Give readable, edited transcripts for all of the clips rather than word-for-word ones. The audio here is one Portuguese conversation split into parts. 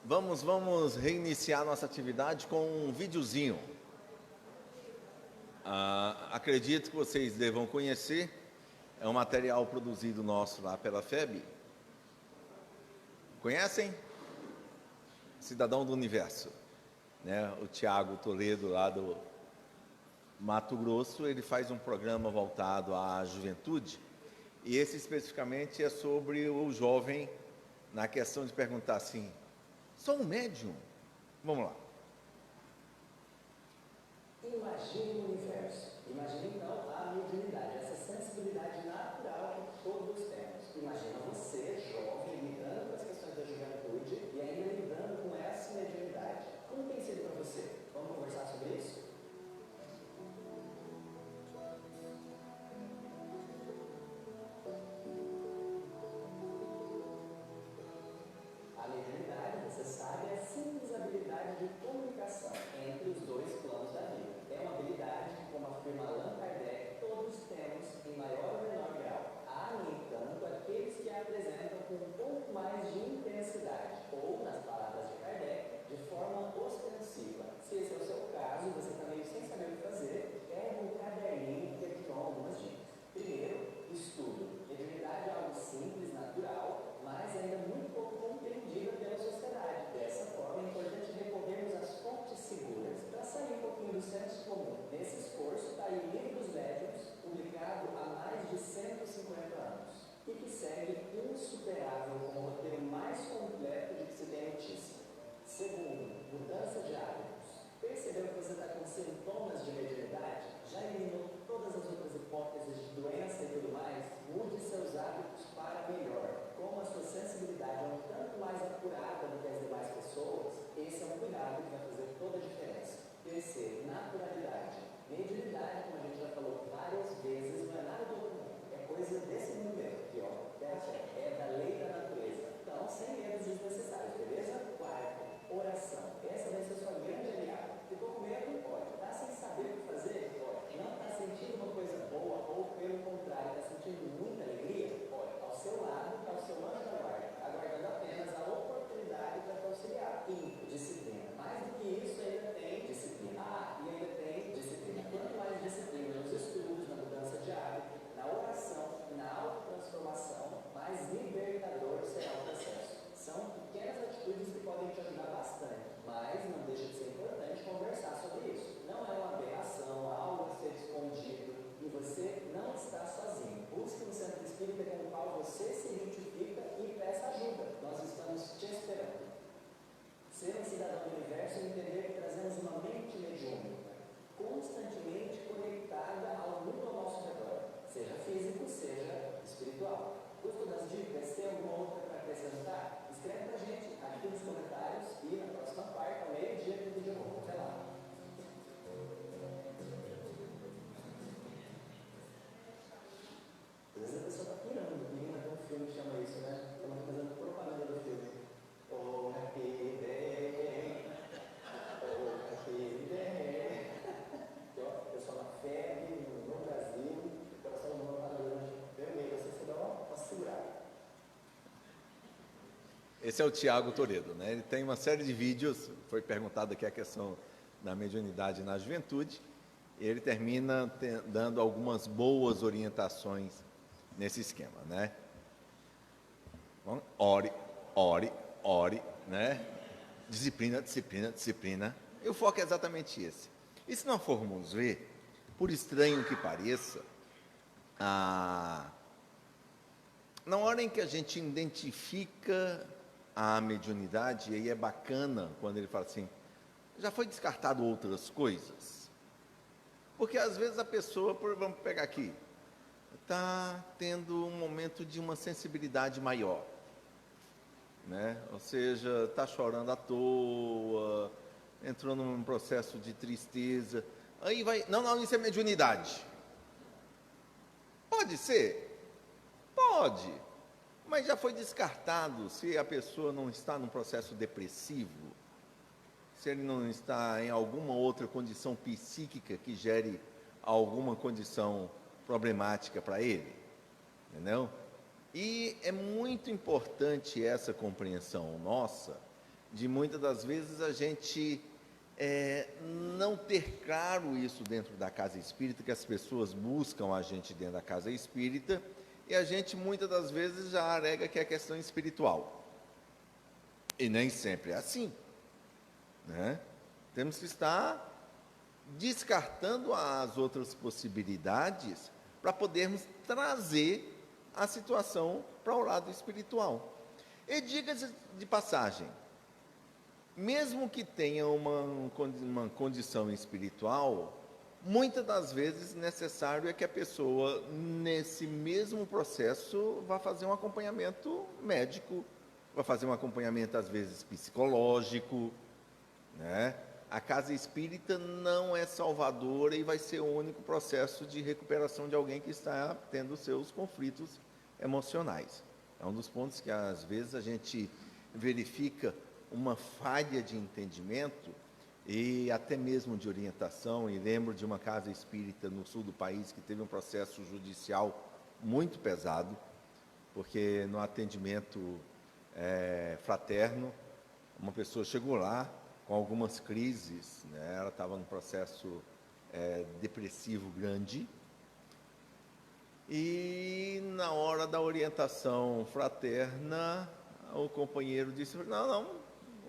Vamos reiniciar nossa atividade com um videozinho. Acredito que vocês devam conhecer. É um material produzido nosso lá pela FEB. Conhecem? Cidadão do Universo, né? O Tiago Toledo, lá do Mato Grosso, ele faz um programa voltado à juventude, e esse especificamente é sobre o jovem, na questão de perguntar assim: sou um médium? Vamos lá. Imagine o universo. Imagine então a mediunidade, essa sensibilidade natural que todos temos. Imagina você, jovem, lidando com as questões da juventude e ainda lidando com essa mediunidade. Como tem sido para você? Vamos conversar sobre isso? A mediunidade, você sabe, é a simples habilidade de comunicação entre os dois planos da vida. É uma habilidade que, como afirma Allan Kardec, todos temos em maior ou menor grau. Há, no entanto, aqueles que a apresentam com um pouco mais de intensidade, ou, nas palavras de Kardec, de forma ostensiva. Se esse é o seu caso, você está meio sem saber o que fazer, pega um caderninho que aqui estão algumas dicas. Primeiro, estudo. Mediunidade é algo simples, natural, mas ainda muito pouco compreendida pela sociedade. Dessa forma, é importante recorrermos às fontes seguras para sair um pouquinho do senso comum. Nesse esforço está aí o Livro dos Médiuns, publicado há mais de 150 anos, e que segue insuperável como o roteiro mais completo de que se tem notícia. Segundo, mudança de hábitos. Percebeu que você está com sintomas de mediunidade? Já eliminou todas as outras hipóteses de doença e tudo mais? Mude seus hábitos para melhor. Como a sua sensibilidade é um tanto mais apurada do que as demais pessoas, esse é um cuidado que vai fazer toda a diferença. Terceiro, naturalidade. Mediunidade, como a gente já falou várias vezes, não é nada do outro mundo. É coisa desse mundo mesmo, aqui, ó. É da lei da natureza. Então, sem medos desnecessários, beleza? Quarto, oração. Essa vai ser sua grande aliada. Ficou com medo? Pode. Está sem saber o que fazer? Pode. Não está sentindo uma coisa boa ou, pelo contrário, está sentindo muita alegria? Pode. Ao seu lado está o seu anjo da guarda, aguardando apenas a oportunidade para te auxiliar. Quinto, disciplina. Mais do que isso, ainda tem disciplina. E ainda tem disciplina. Quanto mais disciplina nos estudos, na mudança de hábito, na oração, na autotransformação, mais libertador será o processo. São pequenas atitudes que podem te ajudar bastante, mas não deixa de ser importante conversar sobre isso. Não é uma aberração, algo a ser escondido, e você não está sozinho. Busque um centro espírita com o qual você se identifica e peça ajuda. Nós estamos te esperando. Ser um cidadão do universo é entender que trazemos uma mente mediúnica, constantemente conectada ao mundo ao nosso redor, seja físico, seja espiritual. Gostou das dicas? Tem alguma outra para acrescentar? Escreve para a gente aqui nos comentários e na próxima parte, ao meio-dia, tudo de novo. Até lá. Às vezes a pessoa está pirando, menina, tem um filme que chama isso, né? Estamos fazendo propaganda do filme. Oh, happy day. Oh, happy day. Aqui, ó, pessoal na FEB, no Brasil, o coração do mundo está durante vermelho, você dá uma segurada. Esse é o Tiago Toledo, né? Ele tem uma série de vídeos. Foi perguntado aqui a questão da mediunidade na juventude. Ele termina dando algumas boas orientações nesse esquema, né? Bom, ore, né? Disciplina, disciplina, disciplina. E o foco é exatamente esse. E se não formos ver, por estranho que pareça, na hora em que a gente identifica a mediunidade, e aí é bacana quando ele fala assim, já foi descartado outras coisas? Porque às vezes a pessoa, vamos pegar aqui, está tendo um momento de uma sensibilidade maior, né? Ou seja, está chorando à toa, entrou num processo de tristeza, aí vai, não, isso é mediunidade. Pode ser? Pode, mas já foi descartado se a pessoa não está num processo depressivo, se ele não está em alguma outra condição psíquica que gere alguma condição problemática para ele, entendeu? E é muito importante essa compreensão nossa, de muitas das vezes a gente não ter claro isso dentro da casa espírita, que as pessoas buscam a gente dentro da casa espírita, e a gente muitas das vezes já alega que é questão espiritual. E nem sempre é assim, né? Temos que estar descartando as outras possibilidades para podermos trazer a situação para o lado espiritual. E diga-se de passagem, mesmo que tenha uma condição espiritual, muitas das vezes necessário é que a pessoa, nesse mesmo processo, vá fazer um acompanhamento médico, vá fazer um acompanhamento, às vezes, psicológico, né? A casa espírita não é salvadora e vai ser o único processo de recuperação de alguém que está tendo seus conflitos emocionais. É um dos pontos que, às vezes, a gente verifica uma falha de entendimento e até mesmo de orientação. E lembro de uma casa espírita no sul do país que teve um processo judicial muito pesado, porque no atendimento fraterno, uma pessoa chegou lá com algumas crises, né? Ela estava num processo depressivo grande, e na hora da orientação fraterna, o companheiro disse: não,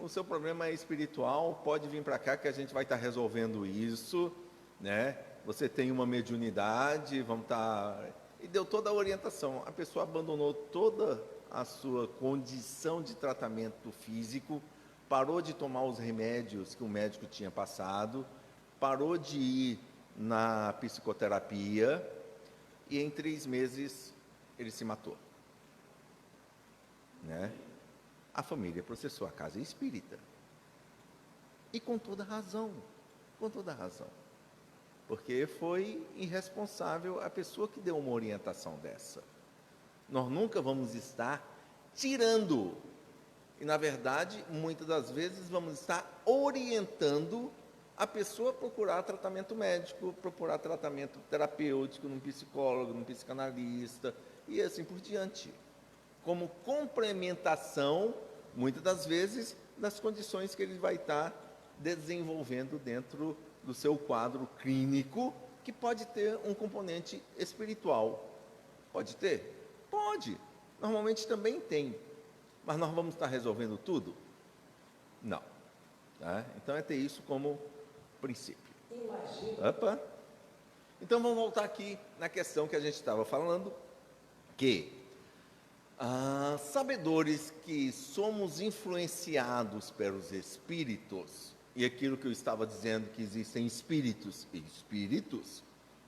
o seu problema é espiritual, pode vir para cá que a gente vai estar resolvendo isso, né? Você tem uma mediunidade, vamos estar... E deu toda a orientação. A pessoa abandonou toda a sua condição de tratamento físico, parou de tomar os remédios que o médico tinha passado, parou de ir na psicoterapia, e em 3 meses ele se matou, né? A família processou a casa espírita, e com toda razão, porque foi irresponsável a pessoa que deu uma orientação dessa. Nós nunca vamos estar tirando, e na verdade, muitas das vezes vamos estar orientando a pessoa a procurar tratamento médico, procurar tratamento terapêutico num psicólogo, num psicanalista, e assim por diante, como complementação, muitas das vezes, das condições que ele vai estar desenvolvendo dentro do seu quadro clínico, que pode ter um componente espiritual. Pode ter? Pode. Normalmente também tem. Mas nós vamos estar resolvendo tudo? Não. Tá? Então é ter isso como princípio. Opa. Então vamos voltar aqui na questão que a gente estava falando, que sabedores que somos influenciados pelos espíritos, e aquilo que eu estava dizendo, que existem espíritos e espíritos,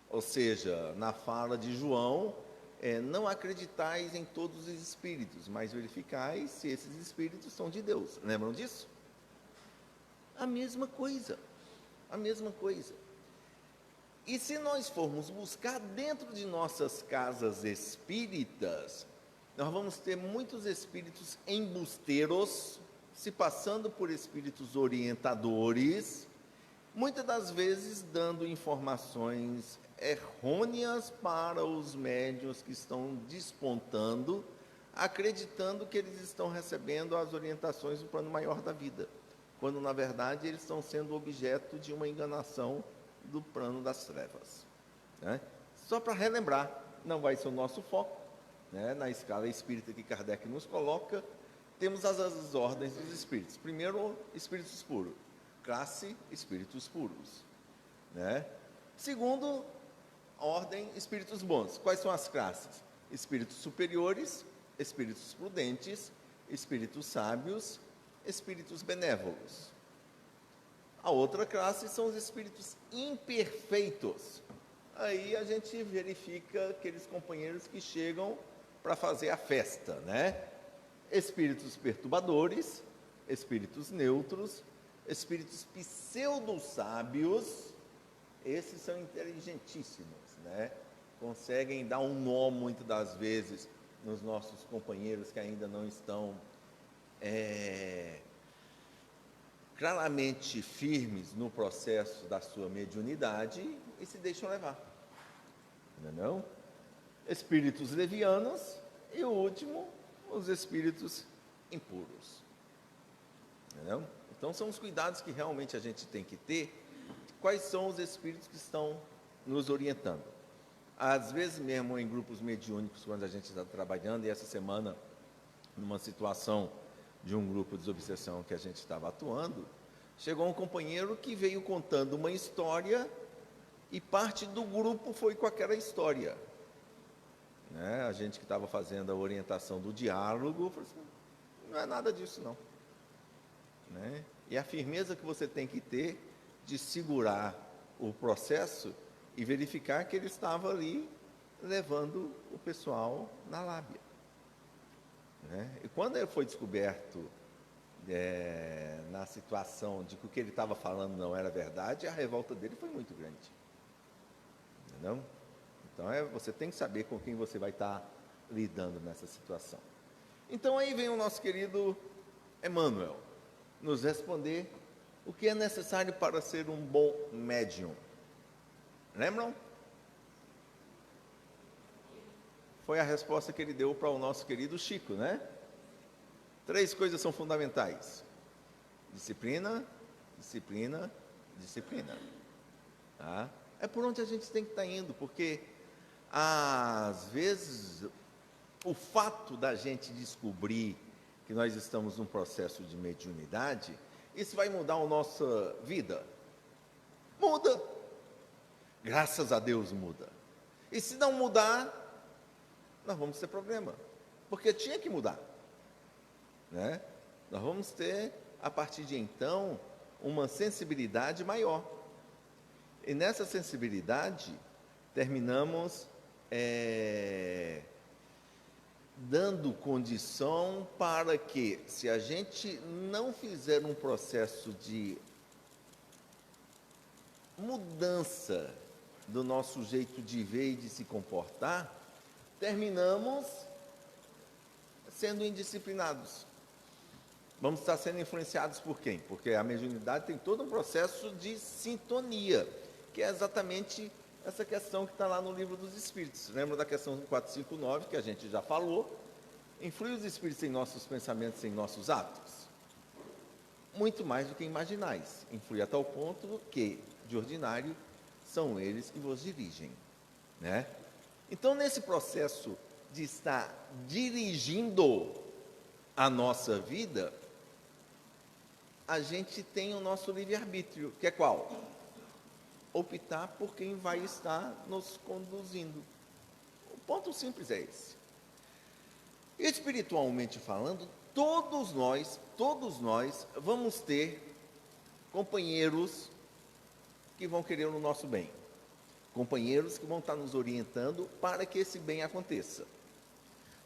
ou seja, na fala de João, não acreditais em todos os espíritos, mas verificais se esses espíritos são de Deus. Lembram disso? A mesma coisa. E se nós formos buscar dentro de nossas casas espíritas, nós vamos ter muitos espíritos embusteiros, se passando por espíritos orientadores, muitas das vezes dando informações errôneas para os médiuns que estão despontando, acreditando que eles estão recebendo as orientações do plano maior da vida, quando na verdade eles estão sendo objeto de uma enganação do plano das trevas, né? Só para relembrar, não vai ser o nosso foco, né? Na escala espírita que Kardec nos coloca, temos as ordens dos espíritos. Primeiro, espíritos puros, classe espíritos puros, né? Segundo, ordem, espíritos bons. Quais são as classes? Espíritos superiores, espíritos prudentes, espíritos sábios, espíritos benévolos. A outra classe são os espíritos imperfeitos. Aí a gente verifica aqueles companheiros que chegam para fazer a festa, né? Espíritos perturbadores, espíritos neutros, espíritos pseudo-sábios. Esses são inteligentíssimos, né? Conseguem dar um nó, muitas das vezes, nos nossos companheiros que ainda não estão claramente firmes no processo da sua mediunidade e se deixam levar. Não? Espíritos levianos e o último, os espíritos impuros. Entendeu? Então, são os cuidados que realmente a gente tem que ter. Quais são os espíritos que estão nos orientando? Às vezes mesmo em grupos mediúnicos, quando a gente está trabalhando, e essa semana, numa situação de um grupo de desobsessão que a gente estava atuando, chegou um companheiro que veio contando uma história e parte do grupo foi com aquela história. Né? A gente que estava fazendo a orientação do diálogo, falou assim, não é nada disso não. Né? E a firmeza que você tem que ter de segurar o processo e verificar que ele estava ali levando o pessoal na lábia. Né? E quando ele foi descoberto na situação de que o que ele estava falando não era verdade, a revolta dele foi muito grande. Entendeu? Então, você tem que saber com quem você vai estar lidando nessa situação. Então, aí vem o nosso querido Emmanuel nos responder o que é necessário para ser um bom médium. Lembram? Foi a resposta que ele deu para o nosso querido Chico, né? 3 coisas são fundamentais: disciplina, disciplina, disciplina. Tá? É por onde a gente tem que estar indo, porque às vezes o fato da gente descobrir que nós estamos num processo de mediunidade, isso vai mudar a nossa vida? Muda. Graças a Deus muda. E se não mudar, nós vamos ter problema, porque tinha que mudar. Né? Nós vamos ter, a partir de então, uma sensibilidade maior. E nessa sensibilidade, terminamos dando condição para que, se a gente não fizer um processo de mudança do nosso jeito de ver e de se comportar, terminamos sendo indisciplinados. Vamos estar sendo influenciados por quem? Porque a mediunidade tem todo um processo de sintonia, que é exatamente essa questão que está lá no Livro dos Espíritos. Lembra da questão 459, que a gente já falou? Influi os espíritos em nossos pensamentos, em nossos atos? Muito mais do que imaginais. Influi a tal ponto que, de ordinário, são eles que vos dirigem. Né? Então, nesse processo de estar dirigindo a nossa vida, a gente tem o nosso livre-arbítrio, que é qual? Optar por quem vai estar nos conduzindo. O ponto simples é esse. Espiritualmente falando, todos nós vamos ter companheiros que vão querer o nosso bem. Companheiros que vão estar nos orientando para que esse bem aconteça.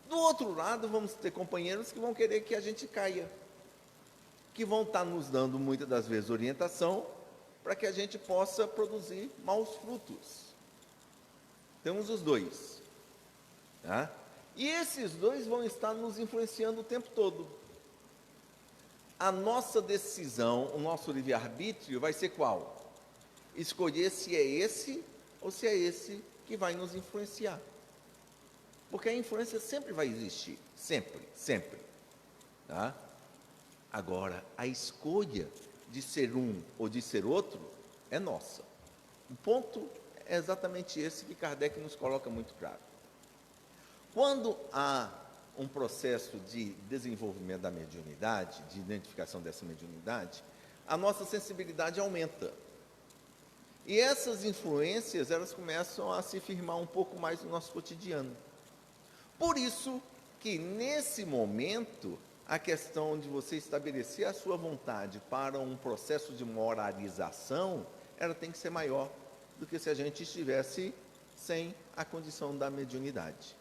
Do outro lado, vamos ter companheiros que vão querer que a gente caia, que vão estar nos dando, muitas das vezes, orientação para que a gente possa produzir maus frutos. Temos os dois. Tá? E esses dois vão estar nos influenciando o tempo todo. A nossa decisão, o nosso livre-arbítrio vai ser qual? Escolher se é esse ou se é esse que vai nos influenciar. Porque a influência sempre vai existir, sempre, sempre. Tá? Agora, a escolha de ser um ou de ser outro é nossa. O ponto é exatamente esse que Kardec nos coloca muito claro. Quando há um processo de desenvolvimento da mediunidade, de identificação dessa mediunidade, a nossa sensibilidade aumenta. E essas influências, elas começam a se firmar um pouco mais no nosso cotidiano. Por isso que, nesse momento, a questão de você estabelecer a sua vontade para um processo de moralização, ela tem que ser maior do que se a gente estivesse sem a condição da mediunidade.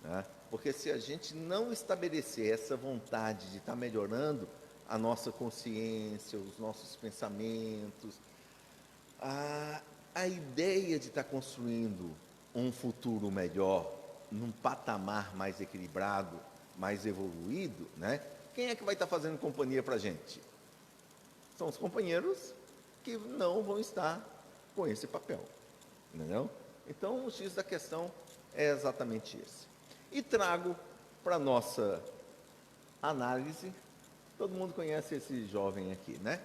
Né? Porque se a gente não estabelecer essa vontade de estar melhorando a nossa consciência, os nossos pensamentos, a ideia de estar construindo um futuro melhor, num patamar mais equilibrado, mais evoluído, né? Quem é que vai estar fazendo companhia para a gente? São os companheiros que não vão estar com esse papel, entendeu? Então, o X da questão é exatamente esse. E trago para a nossa análise Todo mundo conhece esse jovem aqui, né?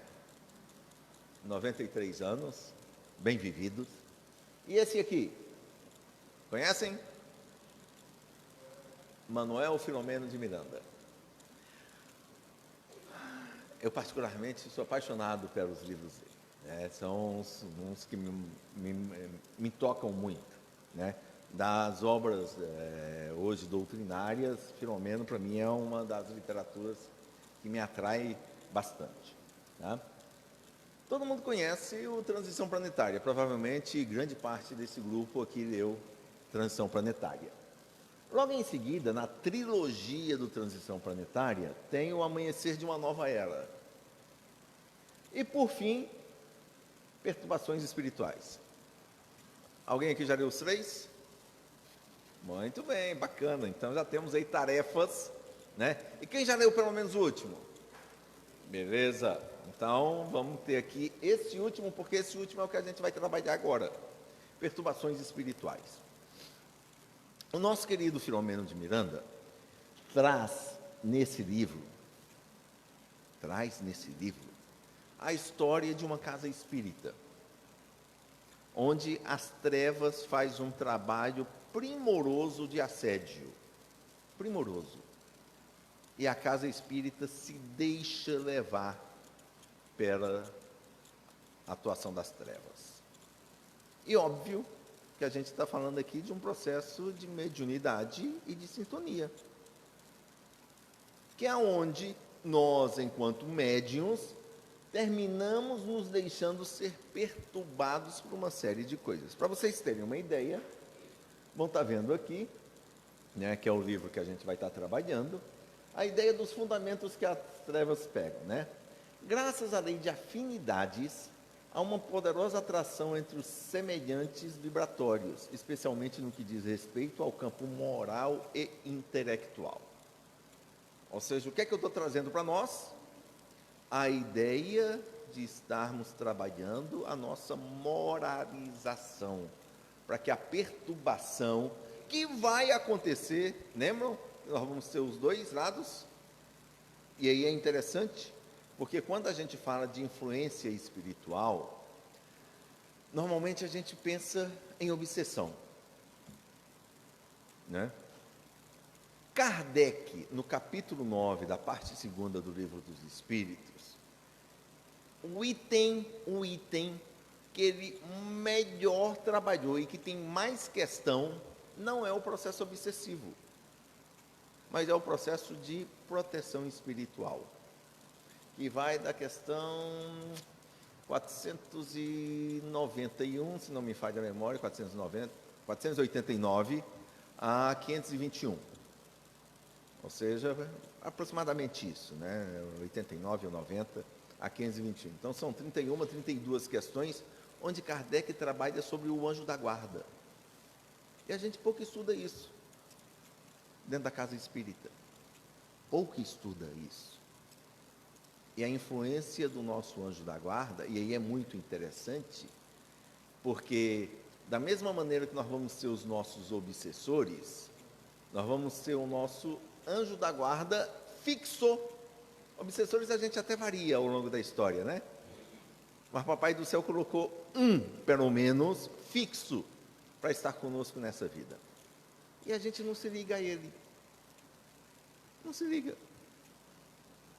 93 anos, bem vividos. E esse aqui, conhecem? Manuel Filomeno de Miranda. Eu, particularmente, sou apaixonado pelos livros dele, né? São uns que me tocam muito, né? Das obras hoje doutrinárias, Filomeno, para mim, é uma das literaturas que me atrai bastante, tá? Todo mundo conhece o Transição Planetária, provavelmente grande parte desse grupo aqui leu Transição Planetária. Logo em seguida, na trilogia do Transição Planetária, tem o Amanhecer de uma Nova Era. E, por fim, Perturbações Espirituais. Alguém aqui já leu os 3? Muito bem, bacana. Então já temos aí tarefas, né? E quem já leu pelo menos o último? Beleza. Então vamos ter aqui esse último, porque esse último é o que a gente vai trabalhar agora. Perturbações Espirituais. O nosso querido Filomeno de Miranda traz nesse livro a história de uma casa espírita, onde as trevas faz um trabalho primoroso de assédio, primoroso, e a casa espírita se deixa levar pela atuação das trevas. E óbvio que a gente está falando aqui de um processo de mediunidade e de sintonia, que é onde nós, enquanto médiuns, terminamos nos deixando ser perturbados por uma série de coisas. Para vocês terem uma ideia, vão estar vendo aqui, né, que é o livro que a gente vai estar trabalhando, a ideia dos fundamentos que as trevas pegam, né? Graças à lei de afinidades, há uma poderosa atração entre os semelhantes vibratórios, especialmente no que diz respeito ao campo moral e intelectual. Ou seja, o que é que eu estou trazendo para nós? A ideia de estarmos trabalhando a nossa moralização, para que a perturbação que vai acontecer, lembram? Nós vamos ter os dois lados, e aí é interessante, porque quando a gente fala de influência espiritual, normalmente a gente pensa em obsessão, né? Kardec, no capítulo 9, da parte 2ª do Livro dos Espíritos, o item que ele melhor trabalhou e que tem mais questão, não é o processo obsessivo, mas é o processo de proteção espiritual, que vai da questão 491, se não me falha a memória, 489 a 521. Ou seja, aproximadamente isso, né? 89 ou 90 a 521. Então, são 31, 32 questões onde Kardec trabalha sobre o anjo da guarda. E a gente pouco estuda isso dentro da casa espírita. Pouco estuda isso. E a influência do nosso anjo da guarda, e aí é muito interessante, porque da mesma maneira que nós vamos ser os nossos obsessores, nós vamos ser o nosso anjo da guarda fixo. Obsessores a gente até varia ao longo da história, né? Mas Papai do Céu colocou pelo menos, fixo, para estar conosco nessa vida. E a gente não se liga a ele. Não se liga.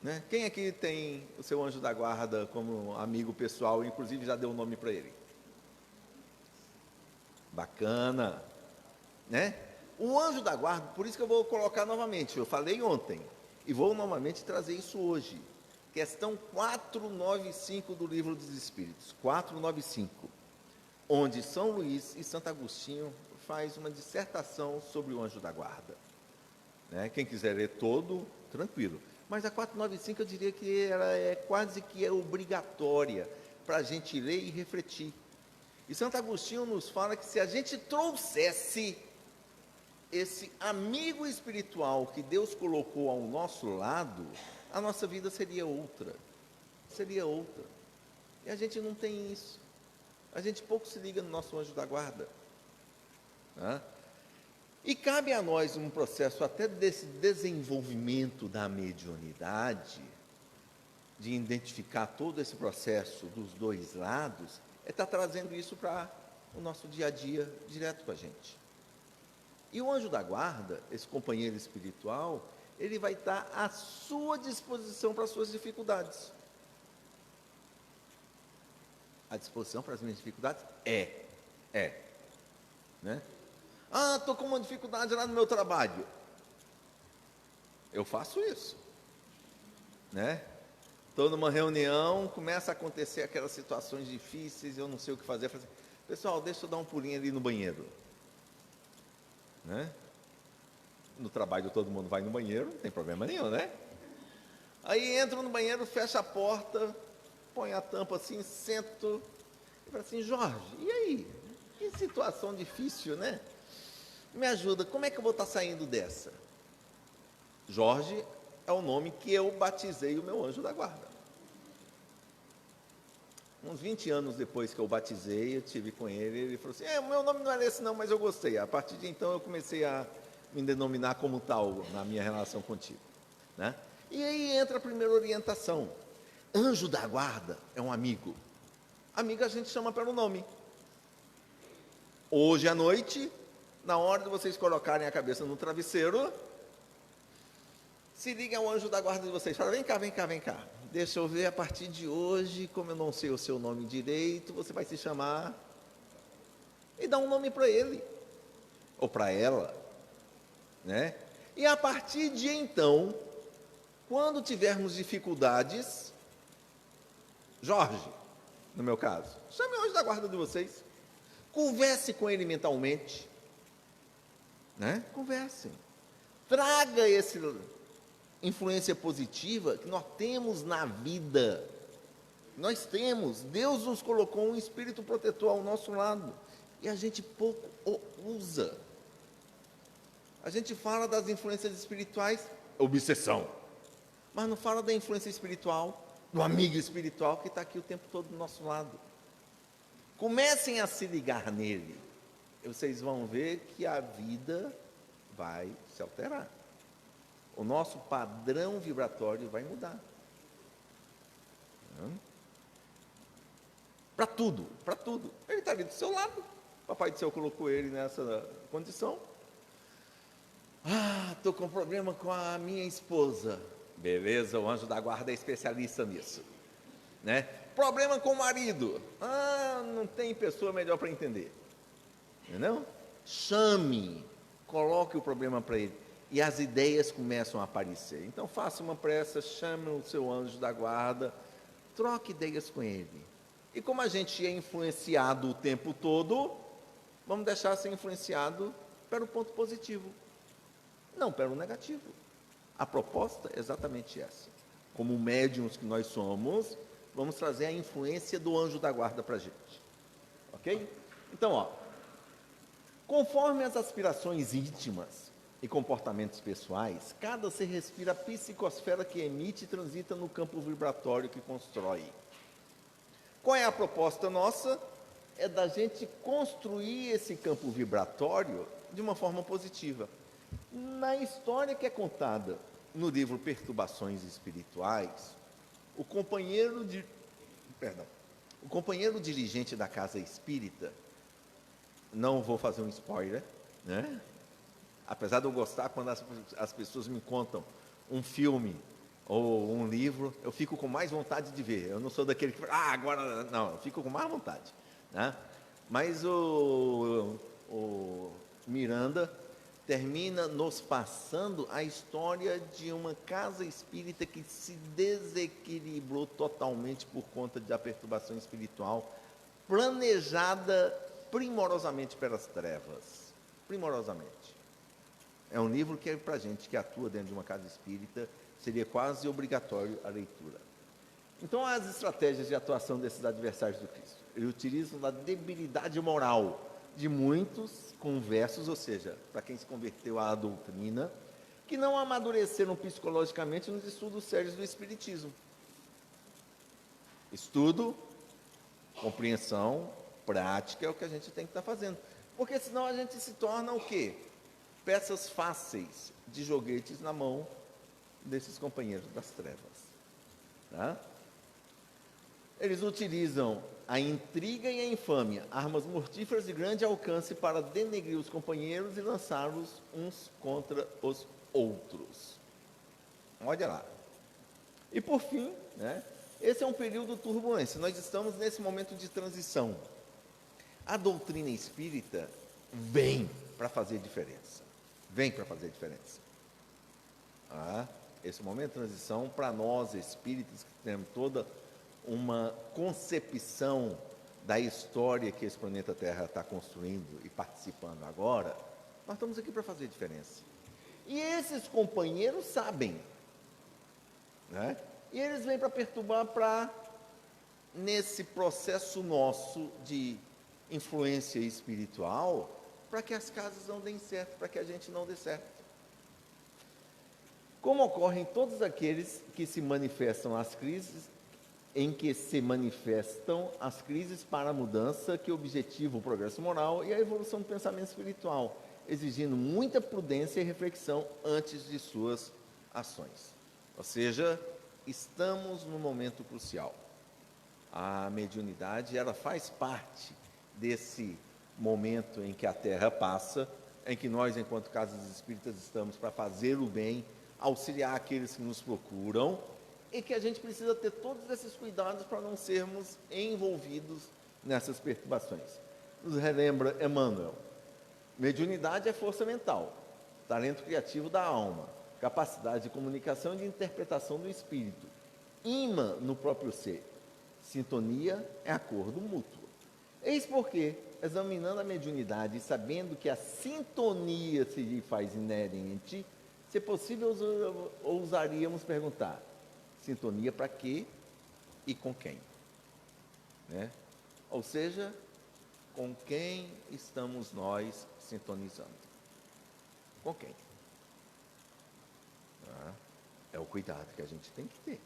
Né? Quem aqui tem o seu anjo da guarda como amigo pessoal, inclusive já deu o nome para ele? Bacana. Né? O anjo da guarda, por isso que eu vou colocar novamente, eu falei ontem, e vou novamente trazer isso hoje. Questão 495 do Livro dos Espíritos, 495, onde São Luís e Santo Agostinho faz uma dissertação sobre o anjo da guarda. Né? Quem quiser ler todo, tranquilo. Mas a 495 eu diria que ela é quase que obrigatória para a gente ler e refletir. E Santo Agostinho nos fala que se a gente trouxesse esse amigo espiritual que Deus colocou ao nosso lado, a nossa vida seria outra. Seria outra. E a gente não tem isso. A gente pouco se liga no nosso anjo da guarda. Né? E cabe a nós um processo até desse desenvolvimento da mediunidade, de identificar todo esse processo dos dois lados, é estar trazendo isso para o nosso dia a dia, direto com a gente. E o anjo da guarda, esse companheiro espiritual, ele vai estar à sua disposição para as suas dificuldades. A disposição para as minhas dificuldades? Né? Ah, estou com uma dificuldade lá no meu trabalho. Eu faço isso. Né? Estou numa reunião, começa a acontecer aquelas situações difíceis, eu não sei o que fazer. Eu falo assim, pessoal, deixa eu dar um pulinho ali no banheiro. Né? No trabalho todo mundo vai no banheiro, não tem problema nenhum, né? Aí entro no banheiro, fecho a porta, ponho a tampa assim, sento e falo assim, Jorge, e aí? Que situação difícil, né? Me ajuda, como é que eu vou estar saindo dessa? Jorge é o nome que eu batizei o meu anjo da guarda. Uns 20 anos depois que eu batizei, eu tive com ele, ele falou assim, o meu nome não era esse não, mas eu gostei. A partir de então eu comecei a me denominar como tal na minha relação contigo. Né? E aí entra a primeira orientação. Anjo da guarda é um amigo. Amigo a gente chama pelo nome. Hoje à noite, na hora de vocês colocarem a cabeça no travesseiro, se liguem ao anjo da guarda de vocês. Fala, vem cá, vem cá, vem cá. Deixa eu ver, a partir de hoje, como eu não sei o seu nome direito, você vai se chamar... E dá um nome para ele. Ou para ela. Né? E a partir de então, quando tivermos dificuldades, Jorge, no meu caso, chame o anjo da guarda de vocês. Converse com ele mentalmente. Né? Conversem. Traga essa influência positiva que nós temos na vida. Nós temos. Deus nos colocou um espírito protetor ao nosso lado. E a gente pouco o usa. A gente fala das influências espirituais, obsessão. Mas não fala da influência espiritual, do amigo espiritual que está aqui o tempo todo do nosso lado. Comecem a se ligar nele. E vocês vão ver que a vida vai se alterar. O nosso padrão vibratório vai mudar. Para tudo, para tudo. Ele está ali do seu lado. O Papai do Céu colocou ele nessa condição. Ah, estou com problema com a minha esposa. Beleza, o anjo da guarda é especialista nisso. Né? Problema com o marido. Ah, não tem pessoa melhor para entender. Entendeu? Chame, coloque o problema para ele. E as ideias começam a aparecer. Então, faça uma pressa, chame o seu anjo da guarda, troque ideias com ele. E como a gente é influenciado o tempo todo, vamos deixar ser influenciado pelo ponto positivo, não pelo negativo. A proposta é exatamente essa. Como médiuns que nós somos, vamos trazer a influência do anjo da guarda para a gente. Ok? Então, conforme as aspirações íntimas e comportamentos pessoais, cada ser respira a psicosfera que emite e transita no campo vibratório que constrói. Qual é a proposta nossa? É da gente construir esse campo vibratório de uma forma positiva. Na história que é contada no livro Perturbações Espirituais, o companheiro dirigente da casa espírita, não vou fazer um spoiler, né? Apesar de eu gostar quando as pessoas me contam um filme ou um livro, eu fico com mais vontade de ver. Eu não sou daquele que fala, agora não, eu fico com mais vontade. Né? Mas o Miranda termina nos passando a história de uma casa espírita que se desequilibrou totalmente por conta da perturbação espiritual, planejada primorosamente pelas trevas. Primorosamente. É um livro que, para a gente que atua dentro de uma casa espírita, seria quase obrigatório a leitura. Então, as estratégias de atuação desses adversários do Cristo. Eles utilizam da debilidade moral de muitos conversos, ou seja, para quem se converteu à doutrina, que não amadureceram psicologicamente nos estudos sérios do Espiritismo. Estudo, compreensão, prática é o que a gente tem que estar fazendo. Porque senão a gente se torna o quê? Peças fáceis de joguetes na mão desses companheiros das trevas. Tá? Eles utilizam a intriga e a infâmia, armas mortíferas de grande alcance para denegrir os companheiros e lançá-los uns contra os outros. Olha lá. E por fim, né, esse é um período turbulento. Nós estamos nesse momento de transição. A doutrina espírita vem para fazer diferença. Vem para fazer diferença. Esse momento de transição, para nós espíritas, que temos toda uma concepção da história que esse planeta Terra está construindo e participando agora, nós estamos aqui para fazer diferença. E esses companheiros sabem, né? E eles vêm para perturbar, nesse processo nosso de influência espiritual, para que as casas não deem certo, para que a gente não dê certo. Como ocorre em todos aqueles que se manifestam as crises, em que se manifestam as crises para a mudança que objetiva o progresso moral e a evolução do pensamento espiritual, exigindo muita prudência e reflexão antes de suas ações. Ou seja, estamos num momento crucial. A mediunidade, ela faz parte desse momento em que a Terra passa, em que nós, enquanto casas espíritas, estamos para fazer o bem, auxiliar aqueles que nos procuram, e que a gente precisa ter todos esses cuidados para não sermos envolvidos nessas perturbações. Nos relembra Emmanuel: mediunidade é força mental, talento criativo da alma, capacidade de comunicação e de interpretação do espírito, imã no próprio ser, sintonia é acordo mútuo. Eis porque, examinando a mediunidade e sabendo que a sintonia se lhe faz inerente, se possível, ousaríamos perguntar: sintonia para quê e com quem? Né? Ou seja, com quem estamos nós sintonizando? Com quem? É o cuidado que a gente tem que ter.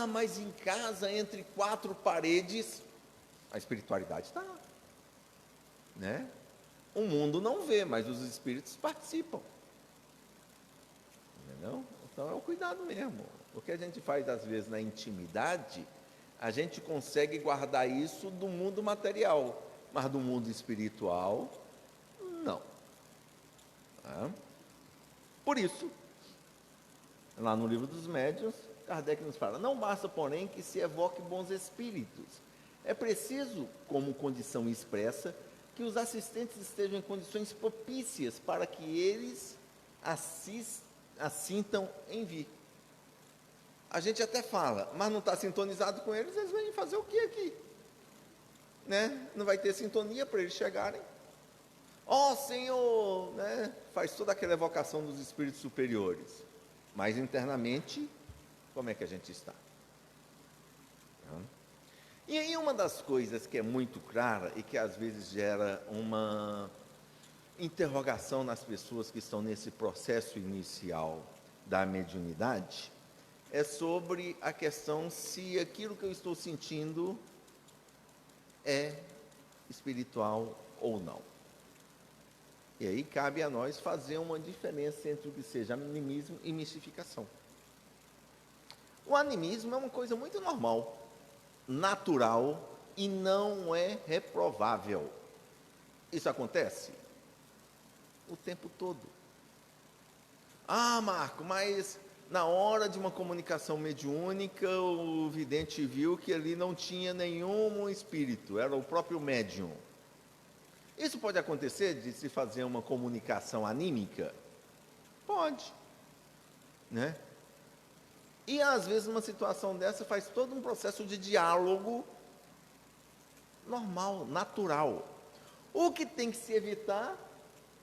Mas em casa, entre quatro paredes, a espiritualidade está lá. Né? O mundo não vê, mas os espíritos participam. Entendeu? Então é o cuidado mesmo. O que a gente faz às vezes na intimidade, a gente consegue guardar isso do mundo material, mas do mundo espiritual, não. Por isso, lá no Livro dos Médiuns, Kardec nos fala: não basta, porém, que se evoque bons espíritos. É preciso, como condição expressa, que os assistentes estejam em condições propícias para que eles assintam em vir. A gente até fala, mas não está sintonizado com eles, eles vêm fazer o que aqui? Né? Não vai ter sintonia para eles chegarem. Senhor, né? Faz toda aquela evocação dos espíritos superiores. Mas internamente, como é que a gente está? E aí uma das coisas que é muito clara e que às vezes gera uma interrogação nas pessoas que estão nesse processo inicial da mediunidade, é sobre a questão se aquilo que eu estou sentindo é espiritual ou não. E aí cabe a nós fazer uma diferença entre o que seja animismo e mistificação. O animismo é uma coisa muito normal, natural e não é reprovável. Isso acontece o tempo todo. Marco, mas na hora de uma comunicação mediúnica, o vidente viu que ali não tinha nenhum espírito, era o próprio médium. Isso pode acontecer de se fazer uma comunicação anímica? Pode, né? E às vezes uma situação dessa faz todo um processo de diálogo normal, natural. O que tem que se evitar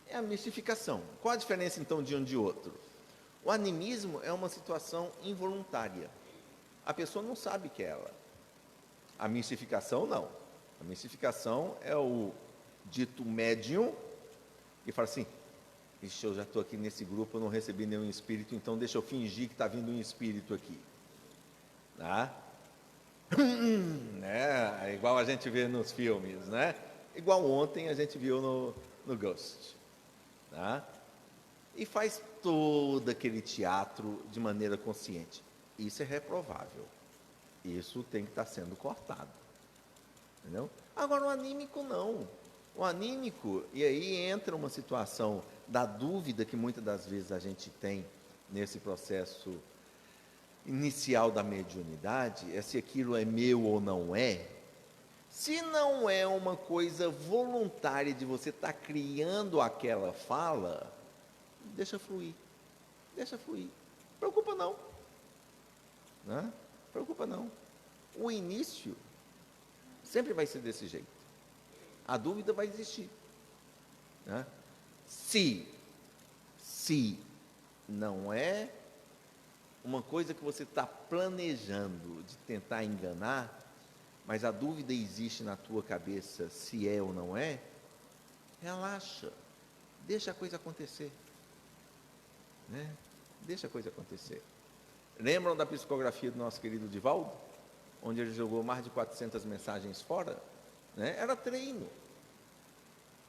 é a mistificação. Qual a diferença então de um de outro? O animismo é uma situação involuntária. A pessoa não sabe que é ela. A mistificação não. A mistificação é o dito médium que fala assim: eu já estou aqui nesse grupo, eu não recebi nenhum espírito, então deixa eu fingir que está vindo um espírito aqui. Tá? Né? Igual a gente vê nos filmes, né? Igual ontem a gente viu no Ghost. Tá? E faz todo aquele teatro de maneira consciente. Isso é reprovável. Isso tem que estar sendo cortado. Entendeu? Agora, o anímico não. O anímico, e aí entra uma situação da dúvida que muitas das vezes a gente tem nesse processo inicial da mediunidade, é se aquilo é meu ou não é. Se não é uma coisa voluntária de você estar criando aquela fala, deixa fluir. Deixa fluir. Preocupa não. Né? Preocupa não. O início sempre vai ser desse jeito. A dúvida vai existir. Né? Se não é uma coisa que você está planejando de tentar enganar, mas a dúvida existe na tua cabeça se é ou não é, relaxa, deixa a coisa acontecer. Né? Deixa a coisa acontecer. Lembram da psicografia do nosso querido Divaldo? Onde ele jogou mais de 400 mensagens fora? Né? Era treino.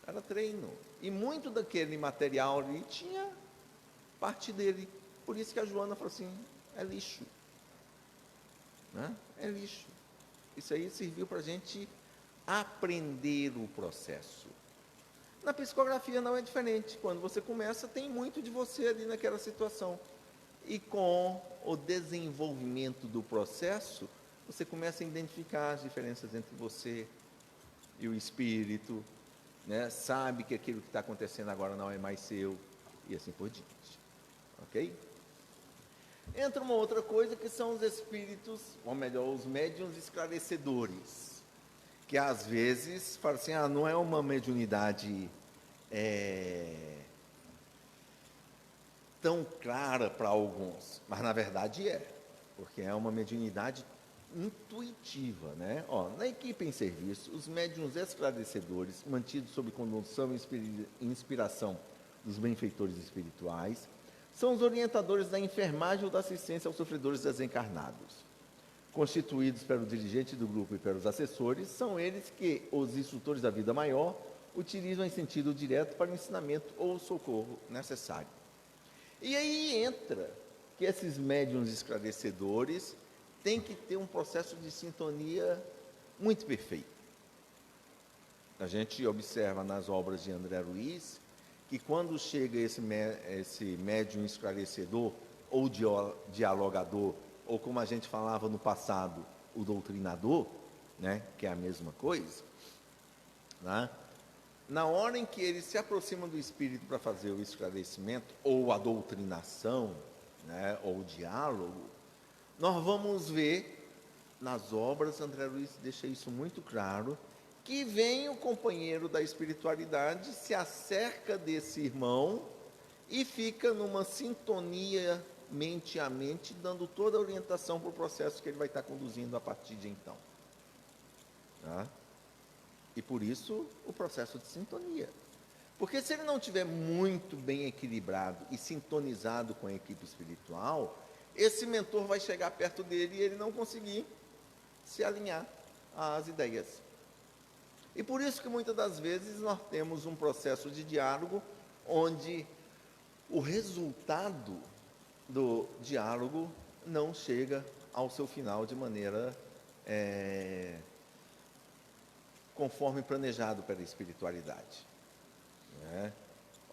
Era treino. E muito daquele material ali tinha parte dele. Por isso que a Joana falou assim, é lixo. Né? É lixo. Isso aí serviu para a gente aprender o processo. Na psicografia não é diferente. Quando você começa, tem muito de você ali naquela situação. E com o desenvolvimento do processo, você começa a identificar as diferenças entre você e o espírito, né? Sabe que aquilo que está acontecendo agora não é mais seu, e assim por diante. Ok? Entra uma outra coisa que são os espíritos, ou melhor, os médiuns esclarecedores, que às vezes falam assim, não é uma mediunidade tão clara para alguns, mas na verdade é, porque é uma mediunidade intuitiva, né? Na equipe em serviço, os médiuns esclarecedores, mantidos sob condução e inspiração dos benfeitores espirituais, são os orientadores da enfermagem ou da assistência aos sofredores desencarnados. Constituídos pelo dirigente do grupo e pelos assessores, são eles que os instrutores da vida maior utilizam em sentido direto para o ensinamento ou o socorro necessário. E aí entra que esses médiuns esclarecedores têm que ter um processo de sintonia muito perfeito. A gente observa nas obras de André Luiz que quando chega esse médium esclarecedor ou dialogador, ou como a gente falava no passado, o doutrinador, né, que é a mesma coisa, né, na hora em que ele se aproxima do espírito para fazer o esclarecimento, ou a doutrinação, né, ou o diálogo, nós vamos ver nas obras, André Luiz deixa isso muito claro, que vem o companheiro da espiritualidade, se acerca desse irmão e fica numa sintonia mente a mente, dando toda a orientação para o processo que ele vai estar conduzindo a partir de então. Tá? E por isso o processo de sintonia. Porque se ele não estiver muito bem equilibrado e sintonizado com a equipe espiritual, esse mentor vai chegar perto dele e ele não conseguir se alinhar às ideias. E por isso que muitas das vezes nós temos um processo de diálogo onde o resultado do diálogo não chega ao seu final de maneira conforme planejado pela espiritualidade. Né?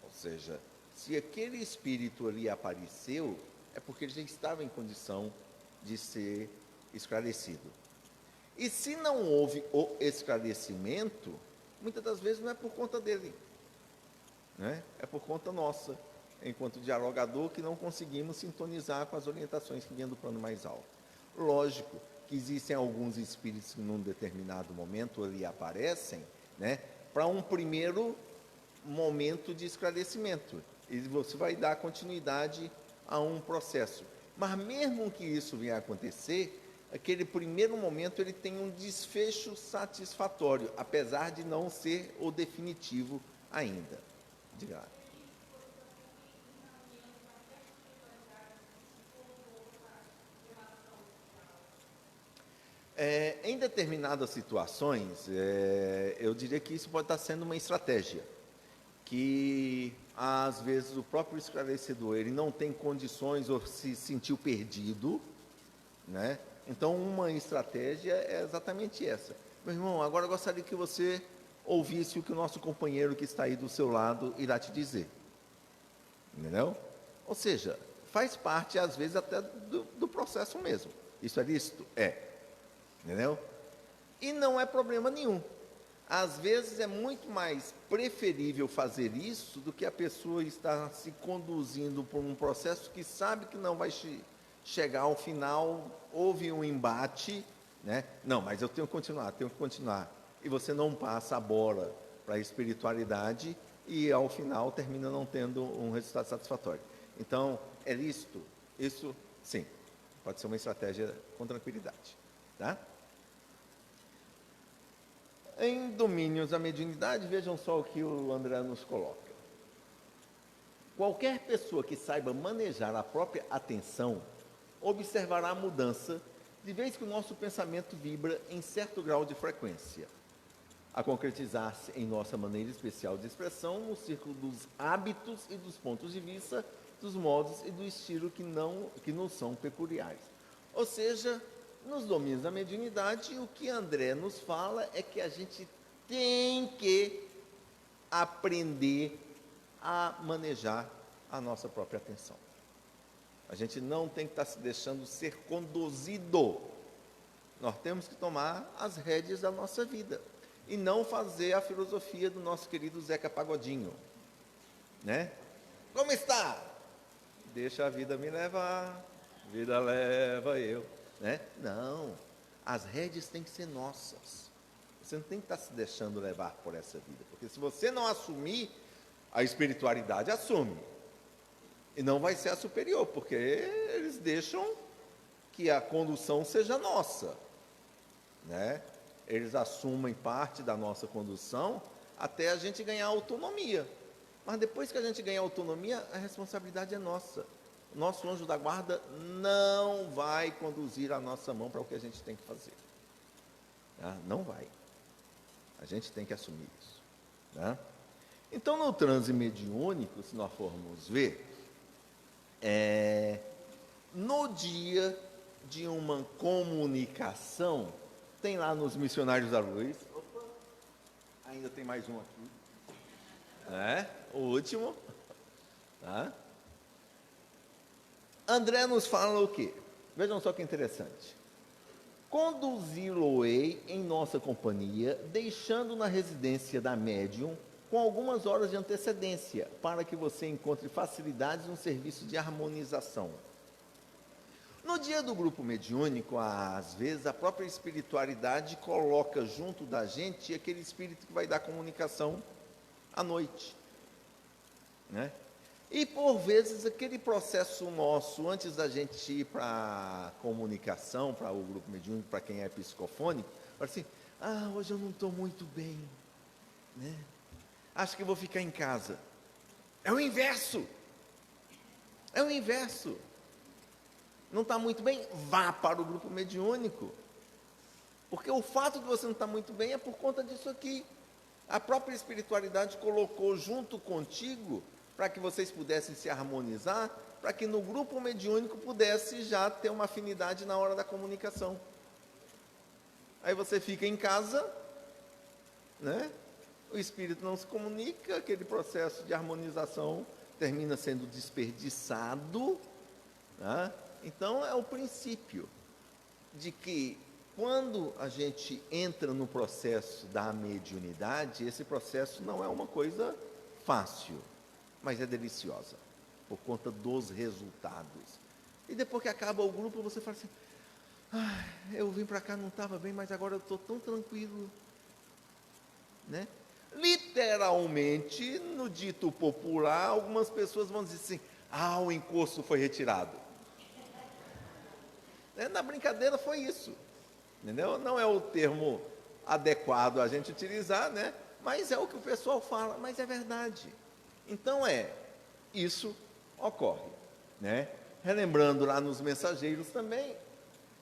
Ou seja, se aquele espírito ali apareceu, é porque ele já estava em condição de ser esclarecido. E se não houve o esclarecimento, muitas das vezes não é por conta dele, né? É por conta nossa, enquanto dialogador, que não conseguimos sintonizar com as orientações que vêm do plano mais alto. Lógico que existem alguns espíritos que num determinado momento ali aparecem, né, para um primeiro momento de esclarecimento, e você vai dar continuidade a um processo. Mas mesmo que isso venha a acontecer, aquele primeiro momento ele tem um desfecho satisfatório, apesar de não ser o definitivo ainda. Diga lá. Em determinadas situações, eu diria que isso pode estar sendo uma estratégia, que às vezes o próprio esclarecedor ele não tem condições ou se sentiu perdido, né? Então, uma estratégia é exatamente essa. Meu irmão, agora eu gostaria que você ouvisse o que o nosso companheiro que está aí do seu lado irá te dizer. Entendeu? Ou seja, faz parte, às vezes, até do processo mesmo. Isso é lícito? É. Entendeu? E não é problema nenhum. Às vezes é muito mais preferível fazer isso do que a pessoa estar se conduzindo por um processo que sabe que não vai chegar ao final, houve um embate, né? Não, mas eu tenho que continuar. E você não passa a bola para a espiritualidade e ao final termina não tendo um resultado satisfatório. Então, é lícito? Isso, sim, pode ser uma estratégia com tranquilidade, tá? Em domínios da mediunidade, vejam só o que o André nos coloca. Qualquer pessoa que saiba manejar a própria atenção observará a mudança de vez que o nosso pensamento vibra em certo grau de frequência, a concretizar-se em nossa maneira especial de expressão no círculo dos hábitos e dos pontos de vista, dos modos e do estilo que nos são peculiares. Ou seja, nos domínios da mediunidade, o que André nos fala é que a gente tem que aprender a manejar a nossa própria atenção. A gente não tem que estar se deixando ser conduzido. Nós temos que tomar as rédeas da nossa vida e não fazer a filosofia do nosso querido Zeca Pagodinho, né? Como está? Deixa a vida me levar, vida leva eu, né? Não, as rédeas têm que ser nossas. Você não tem que estar se deixando levar por essa vida, porque se você não assumir, a espiritualidade assume. E não vai ser a superior, porque eles deixam que a condução seja nossa, né? Eles assumem parte da nossa condução até a gente ganhar autonomia. Mas depois que a gente ganhar autonomia, a responsabilidade é nossa. O nosso anjo da guarda não vai conduzir a nossa mão para o que a gente tem que fazer. Tá? Não vai. A gente tem que assumir isso. Tá? Então, no transe mediúnico, se nós formos ver, no dia de uma comunicação, tem lá nos Missionários da Luz, opa, ainda tem mais um aqui, né? O último, tá? André nos fala o quê? Vejam só que interessante. Conduzi-lo-ei em nossa companhia, deixando na residência da médium com algumas horas de antecedência, para que você encontre facilidades no serviço de harmonização. No dia do grupo mediúnico, às vezes, a própria espiritualidade coloca junto da gente aquele espírito que vai dar comunicação à noite, né? E, por vezes, aquele processo nosso, antes da gente ir para a comunicação, para o grupo mediúnico, para quem é psicofônico, fala assim, hoje eu não estou muito bem, né? Acho que vou ficar em casa. É o inverso. É o inverso. Não está muito bem? Vá para o grupo mediúnico. Porque o fato de você não estar muito bem é por conta disso aqui. A própria espiritualidade colocou junto contigo para que vocês pudessem se harmonizar, para que no grupo mediúnico pudesse já ter uma afinidade na hora da comunicação. Aí você fica em casa, né? O espírito não se comunica, aquele processo de harmonização termina sendo desperdiçado, né? Então, é o princípio de que, quando a gente entra no processo da mediunidade, esse processo não é uma coisa fácil, mas é deliciosa, por conta dos resultados. E depois que acaba o grupo, você fala assim, eu vim para cá, não estava bem, mas agora eu estou tão tranquilo, né? Literalmente, no dito popular, algumas pessoas vão dizer assim, o encosto foi retirado. Na brincadeira foi isso, entendeu? Não é o termo adequado a gente utilizar, né? Mas é o que o pessoal fala, mas é verdade. Então isso ocorre, né? Relembrando lá nos mensageiros também,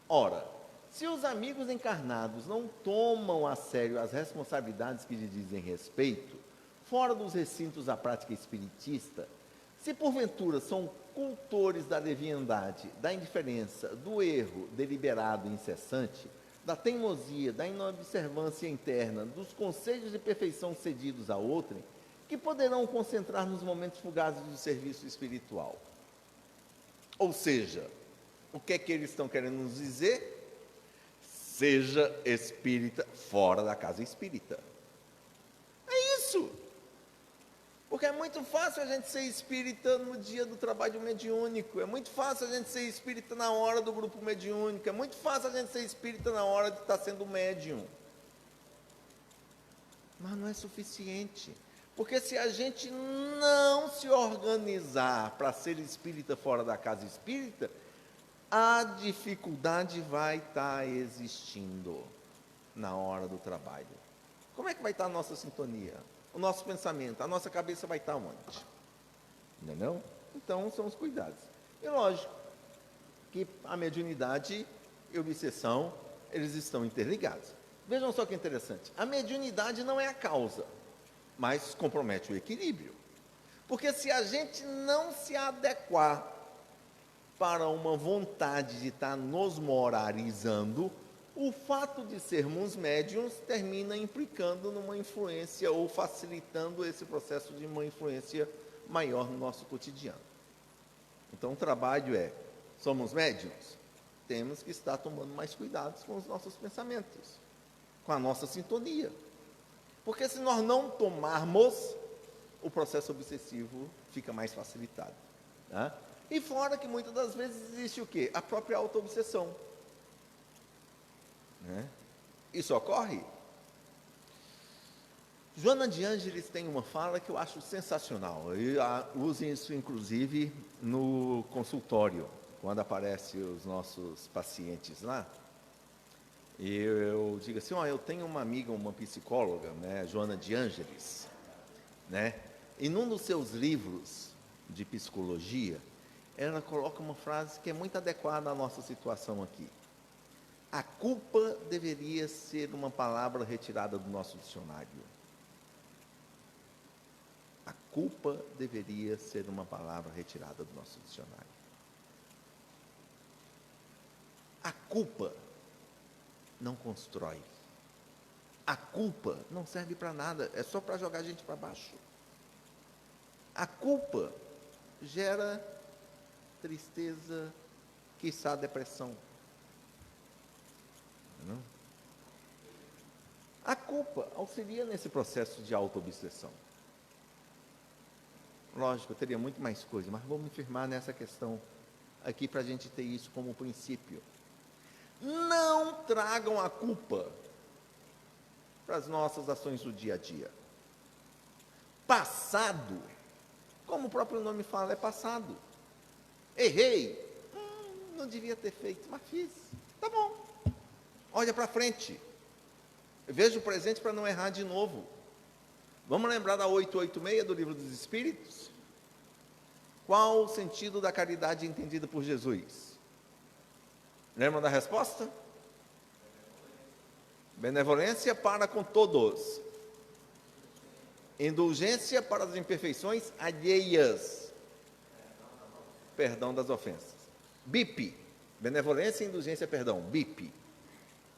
ora, se os amigos encarnados não tomam a sério as responsabilidades que lhe dizem respeito, fora dos recintos da prática espiritista, se porventura são cultores da leviandade, da indiferença, do erro deliberado e incessante, da teimosia, da inobservância interna, dos conselhos de perfeição cedidos a outrem, que poderão concentrar nos momentos fugazes do serviço espiritual. Ou seja, o que é que eles estão querendo nos dizer? Seja espírita fora da casa espírita. É isso. Porque é muito fácil a gente ser espírita no dia do trabalho mediúnico, é muito fácil a gente ser espírita na hora do grupo mediúnico, é muito fácil a gente ser espírita na hora de estar sendo médium. Mas não é suficiente. Porque se a gente não se organizar para ser espírita fora da casa espírita, a dificuldade vai estar existindo na hora do trabalho. Como é que vai estar a nossa sintonia? O nosso pensamento, a nossa cabeça vai estar onde? Entendeu? Então, são os cuidados. E lógico que a mediunidade e a obsessão, eles estão interligados. Vejam só que interessante. A mediunidade não é a causa, mas compromete o equilíbrio. Porque se a gente não se adequar para uma vontade de estar nos moralizando, o fato de sermos médiums termina implicando numa influência ou facilitando esse processo de uma influência maior no nosso cotidiano. Então, o trabalho é, somos médiums? Temos que estar tomando mais cuidados com os nossos pensamentos, com a nossa sintonia. Porque se nós não tomarmos, o processo obsessivo fica mais facilitado. Tá? E fora que muitas das vezes existe o quê? A própria auto-obsessão. Né? Isso ocorre? Joana de Ângeles tem uma fala que eu acho sensacional. Usem isso, inclusive, no consultório, quando aparecem os nossos pacientes lá. E eu digo assim, eu tenho uma amiga, uma psicóloga, né, Joana de Ângeles, né? E num dos seus livros de psicologia, ela coloca uma frase que é muito adequada à nossa situação aqui. A culpa deveria ser uma palavra retirada do nosso dicionário. A culpa deveria ser uma palavra retirada do nosso dicionário. A culpa não constrói. A culpa não serve para nada, é só para jogar a gente para baixo. A culpa gera tristeza, quiçá depressão. Não? A culpa auxilia nesse processo de auto-obsessão. Lógico, eu teria muito mais coisa, mas vamos firmar nessa questão aqui para a gente ter isso como princípio. Não tragam a culpa para as nossas ações do dia a dia. Passado, como o próprio nome fala, é passado. Errei, não devia ter feito, mas fiz, tá bom. Olha para frente. Veja o presente para não errar de novo. Vamos lembrar da 886 do Livro dos Espíritos? Qual o sentido da caridade entendida por Jesus? Lembra da resposta? Benevolência para com todos. Indulgência para as imperfeições alheias. Perdão das ofensas. BIP. Benevolência, indulgência, perdão. BIP.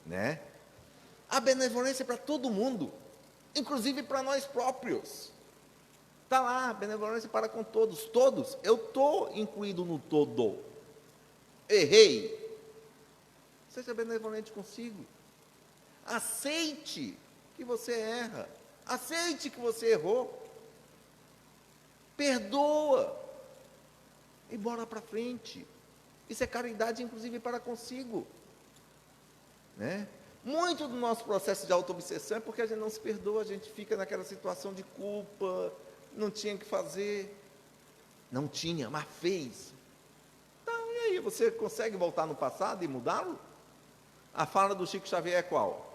Né? A benevolência é para todo mundo, inclusive para nós próprios. Está lá, benevolência para com todos. Todos, eu estou incluído no todo. Errei. Seja benevolente consigo. Aceite que você erra. Aceite que você errou. Perdoa. E bora para frente. Isso é caridade, inclusive, para consigo. Né? Muito do nosso processo de auto-obsessão é porque a gente não se perdoa, a gente fica naquela situação de culpa, não tinha que fazer, não tinha, mas fez. Então, e aí, você consegue voltar no passado e mudá-lo? A fala do Chico Xavier é qual?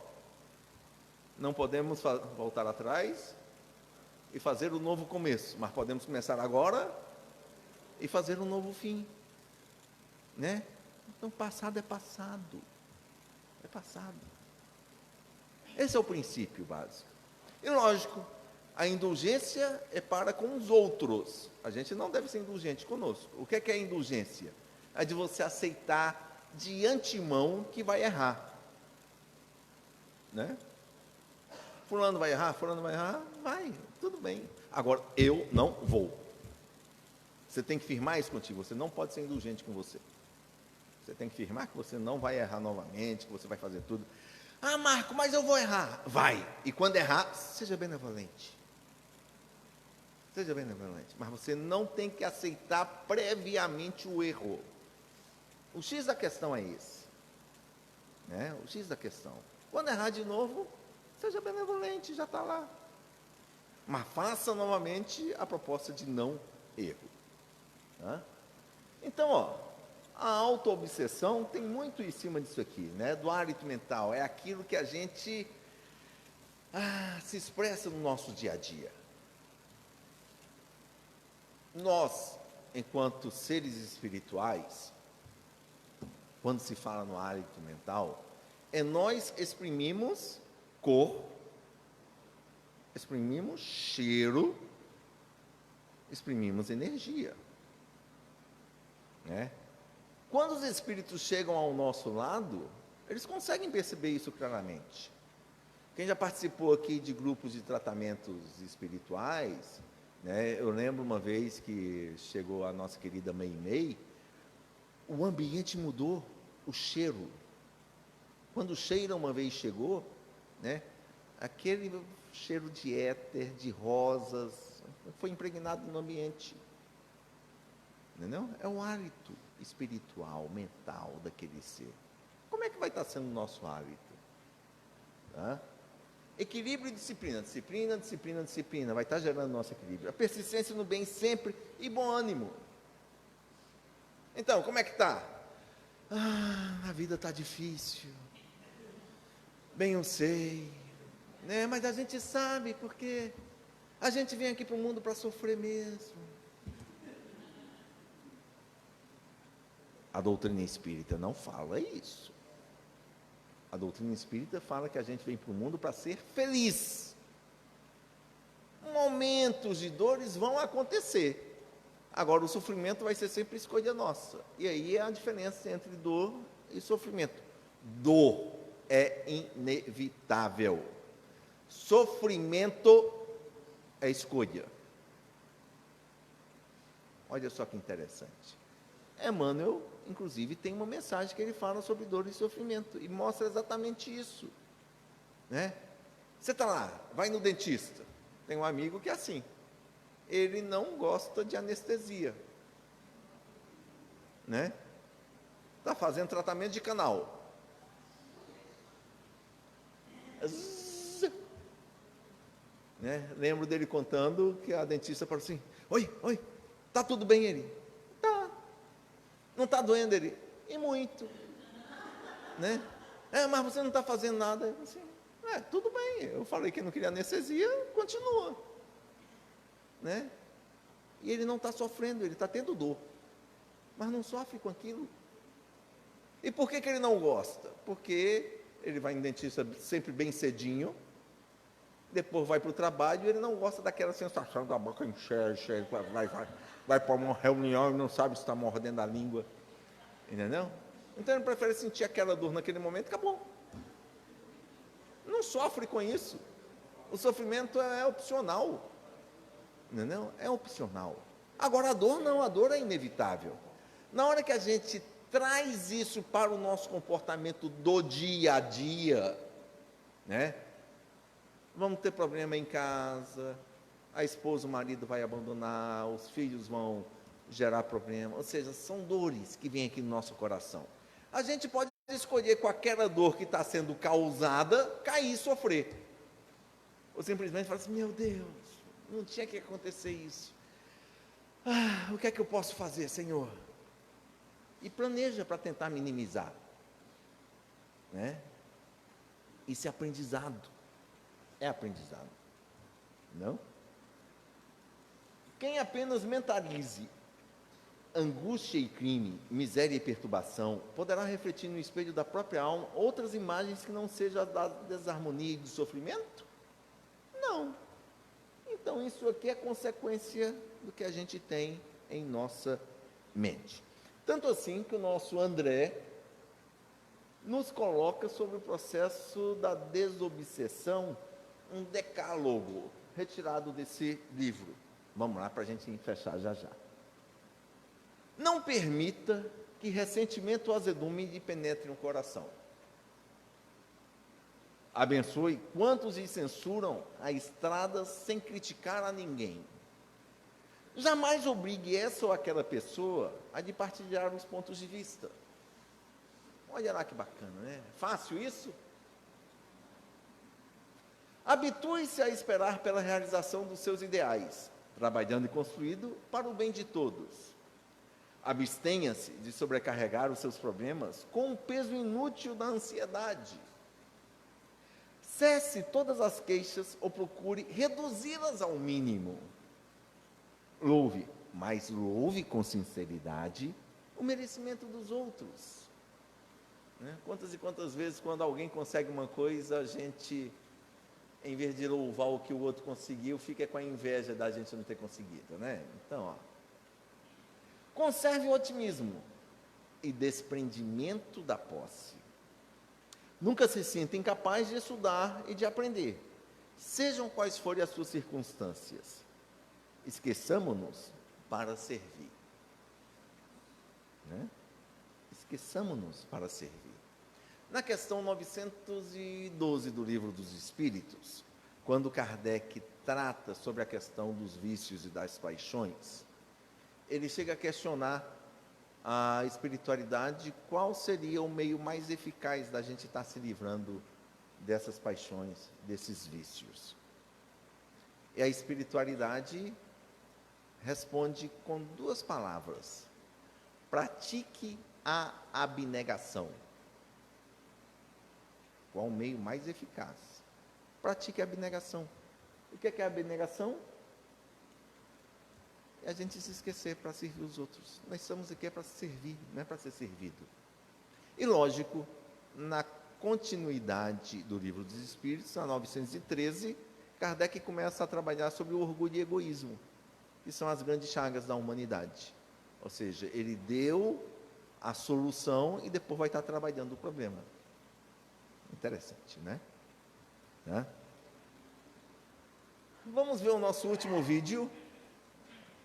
Não podemos voltar atrás e fazer um novo começo, mas podemos começar agora e fazer um novo fim. Né? Então, passado é passado. É passado. Esse é o princípio básico. E lógico, A indulgência é para com os outros. A gente não deve ser indulgente conosco. O que é indulgência? É de você aceitar de antemão que vai errar. Né? Fulano vai errar, vai, tudo bem. Agora, eu não vou. Você tem que firmar isso contigo, você não pode ser indulgente com você. Você tem que firmar que você não vai errar novamente, que você vai fazer tudo. Ah, Marco, mas eu vou errar. Vai. E quando errar, seja benevolente. Seja benevolente. Mas você não tem que aceitar previamente o erro. O X da questão é esse. Né? O X da questão. Quando errar de novo, seja benevolente, já está lá. Mas faça novamente a proposta de não erro. Tá? Então, a autoobsessão tem muito em cima disso aqui, né? Do hálito mental. É aquilo que a gente se expressa no nosso dia a dia. Nós, enquanto seres espirituais, quando se fala no hálito mental, nós exprimimos cor, exprimimos cheiro, exprimimos energia. Né? Quando os espíritos chegam ao nosso lado, eles conseguem perceber isso claramente. Quem já participou aqui de grupos de tratamentos espirituais, né, eu lembro uma vez que chegou a nossa querida Mei, o ambiente mudou, o cheiro. Quando o cheiro uma vez chegou, né, aquele cheiro de éter, de rosas, foi impregnado no ambiente. Entendeu? É um hálito espiritual, mental daquele ser. Como é que vai estar sendo o nosso hálito? Tá? Equilíbrio e disciplina. Disciplina, disciplina, disciplina. Vai estar gerando nosso equilíbrio. A persistência no bem sempre e bom ânimo. Então, como é que está? A vida está difícil. Bem, eu sei. Né? Mas a gente sabe porque a gente vem aqui para o mundo para sofrer mesmo. A doutrina espírita não fala isso. A doutrina espírita fala que a gente vem para o mundo para ser feliz. Momentos de dores vão acontecer. Agora, o sofrimento vai ser sempre escolha nossa. E aí é a diferença entre dor e sofrimento. Dor é inevitável. Sofrimento é escolha. Olha só que interessante. Emmanuel, inclusive, tem uma mensagem que ele fala sobre dor e sofrimento, e mostra exatamente isso. Né? Você está lá, vai no dentista, tem um amigo que é assim, ele não gosta de anestesia. Né? Está fazendo tratamento de canal. Né? Lembro dele contando que a dentista falou assim, oi, está tudo bem? Ele, tá. Não está doendo? Ele, e muito. Né? Mas você não está fazendo nada. Assim, tudo bem, eu falei que não queria anestesia, continua. Né? E ele não está sofrendo, ele está tendo dor. Mas não sofre com aquilo. E por que ele não gosta? Porque ele vai no dentista sempre bem cedinho, depois vai para o trabalho e ele não gosta daquela sensação da boca encher, vai para uma reunião e não sabe se está mordendo a língua. Entendeu? Então ele prefere sentir aquela dor naquele momento, acabou. Não sofre com isso. O sofrimento é opcional. Entendeu? É opcional. Agora a dor não, a dor é inevitável. Na hora que a gente traz isso para o nosso comportamento do dia a dia, né? Vamos ter problema em casa, a esposa, o marido vai abandonar, os filhos vão gerar problema, ou seja, são dores que vêm aqui no nosso coração. A gente pode escolher com aquela dor que está sendo causada, cair e sofrer. Ou simplesmente falar assim, meu Deus, não tinha que acontecer isso. O que é que eu posso fazer, Senhor? E planeja para tentar minimizar. Né? Isso é aprendizado. É aprendizado. Não? Quem apenas mentalize angústia e crime, miséria e perturbação, poderá refletir no espelho da própria alma outras imagens que não sejam da desarmonia e do sofrimento? Não. Então, isso aqui é consequência do que a gente tem em nossa mente. Tanto assim que o nosso André nos coloca sobre o processo da desobsessão, um decálogo retirado desse livro. Vamos lá para a gente fechar já já. Não permita que ressentimento ou azedume lhe penetre no coração. Abençoe quantos lhe censuram a estrada sem criticar a ninguém. Jamais obrigue essa ou aquela pessoa a de partilhar os pontos de vista. Olha lá que bacana, né? Fácil isso? Habitue-se a esperar pela realização dos seus ideais, trabalhando e construindo para o bem de todos. Abstenha-se de sobrecarregar os seus problemas com o peso inútil da ansiedade. Cesse todas as queixas ou procure reduzi-las ao mínimo. Louve, mas louve com sinceridade o merecimento dos outros. Quantas e quantas vezes, quando alguém consegue uma coisa, a gente, em vez de louvar o que o outro conseguiu, fica com a inveja da gente não ter conseguido, né? Então, conserve o otimismo e desprendimento da posse. Nunca se sinta incapaz de estudar e de aprender, sejam quais forem as suas circunstâncias. Esqueçamo-nos para servir. Esqueçamo-nos para servir. Na questão 912 do Livro dos Espíritos, quando Kardec trata sobre a questão dos vícios e das paixões, ele chega a questionar a espiritualidade, qual seria o meio mais eficaz da gente estar se livrando dessas paixões, desses vícios. E a espiritualidade responde com duas palavras: pratique a abnegação. Qual o meio mais eficaz? Pratique a abnegação. O que é a abnegação? É a gente se esquecer para servir os outros. Nós estamos aqui para servir, não é para ser servido. E lógico, na continuidade do Livro dos Espíritos, na 913, Kardec começa a trabalhar sobre o orgulho e egoísmo, que são as grandes chagas da humanidade. Ou seja, ele deu a solução e depois vai estar trabalhando o problema. Interessante, né? Vamos ver o nosso último vídeo,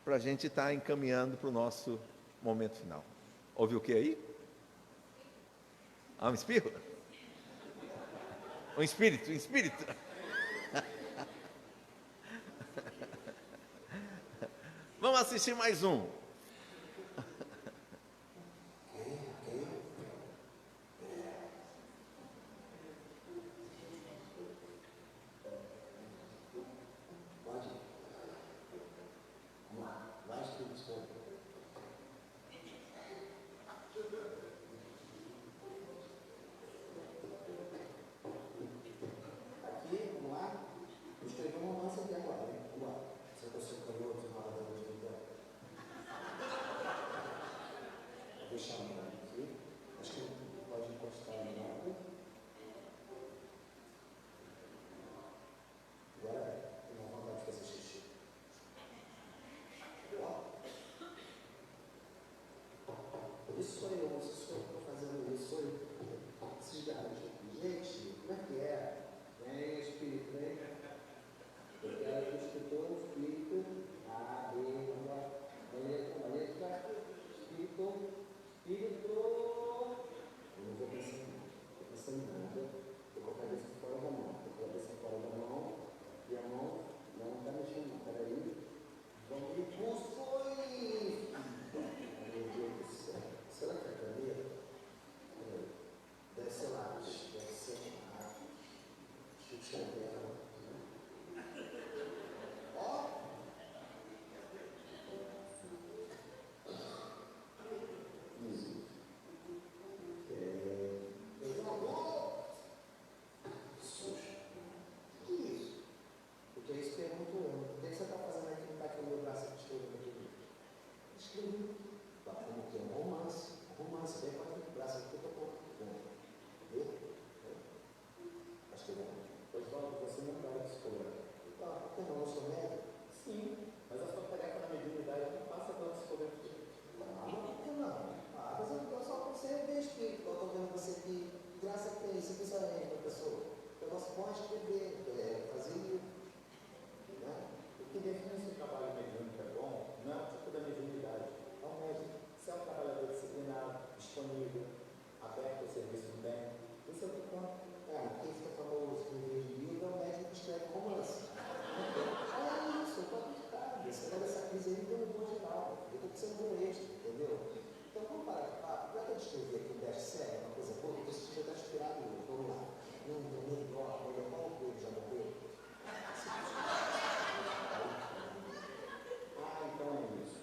para a gente estar encaminhando para o nosso momento final. Ouviu o que aí? Um espirro? Um espírito, um espírito. Vamos assistir mais um. Isso sou eu, estou fazendo isso, sou eu. Esses garotos. Gente, como é que é? Vem, espírito, vem. Eu quero que o escritor explique a letra, espírito. Eu não vou pensar em nada. Estou pensando em nada. Estou com a cabeça fora da mão. Estou com a cabeça fora da mão. E a mão não está mexendo. Peraí. Vamos de pulso. Meu Deus do céu. Será que é a caneta? Deve ser lápis. Deve ser lápis. Deixa eu escrever ela. Ó! Isso. Sujo. O que é isso? Porque é isso que pergunto eu. O que você está fazendo aí que não está aqui no meu braço que escrevendo aqui? Escrevi. Como que é um romance? Romance, bem para o braço aqui que eu estou pondo. Entendeu? Acho que não. Pois não, você não vai escolher. Então, eu sou médico. Sim, mas a sua tarefa na mediunidade não passa pela psicografia. Não. Mas eu só você ver espírito. Eu estou vendo você aqui. Graça tem isso, pensamento da pessoa. Eu não posso escrever, fazer livro. O que define se o trabalho mediúnico é bom não é o tipo da mediunidade, é o médico. Se é um trabalhador disciplinado, disponível, aberto ao serviço do bem, isso é o que conta. Quem fica famoso, escrever livro, é o médico que escreve romance. É isso, eu estou acreditado. Você vai dessa crise aí, deu um bom geral. Eu estou precisando de um extra, entendeu? Então vamos parar. Não é que eu escrever aqui um best-seller, uma coisa boa, porque você já está inspirado hoje. Vamos lá. Não, melhor, qual o coelho já morreu? Então é isso.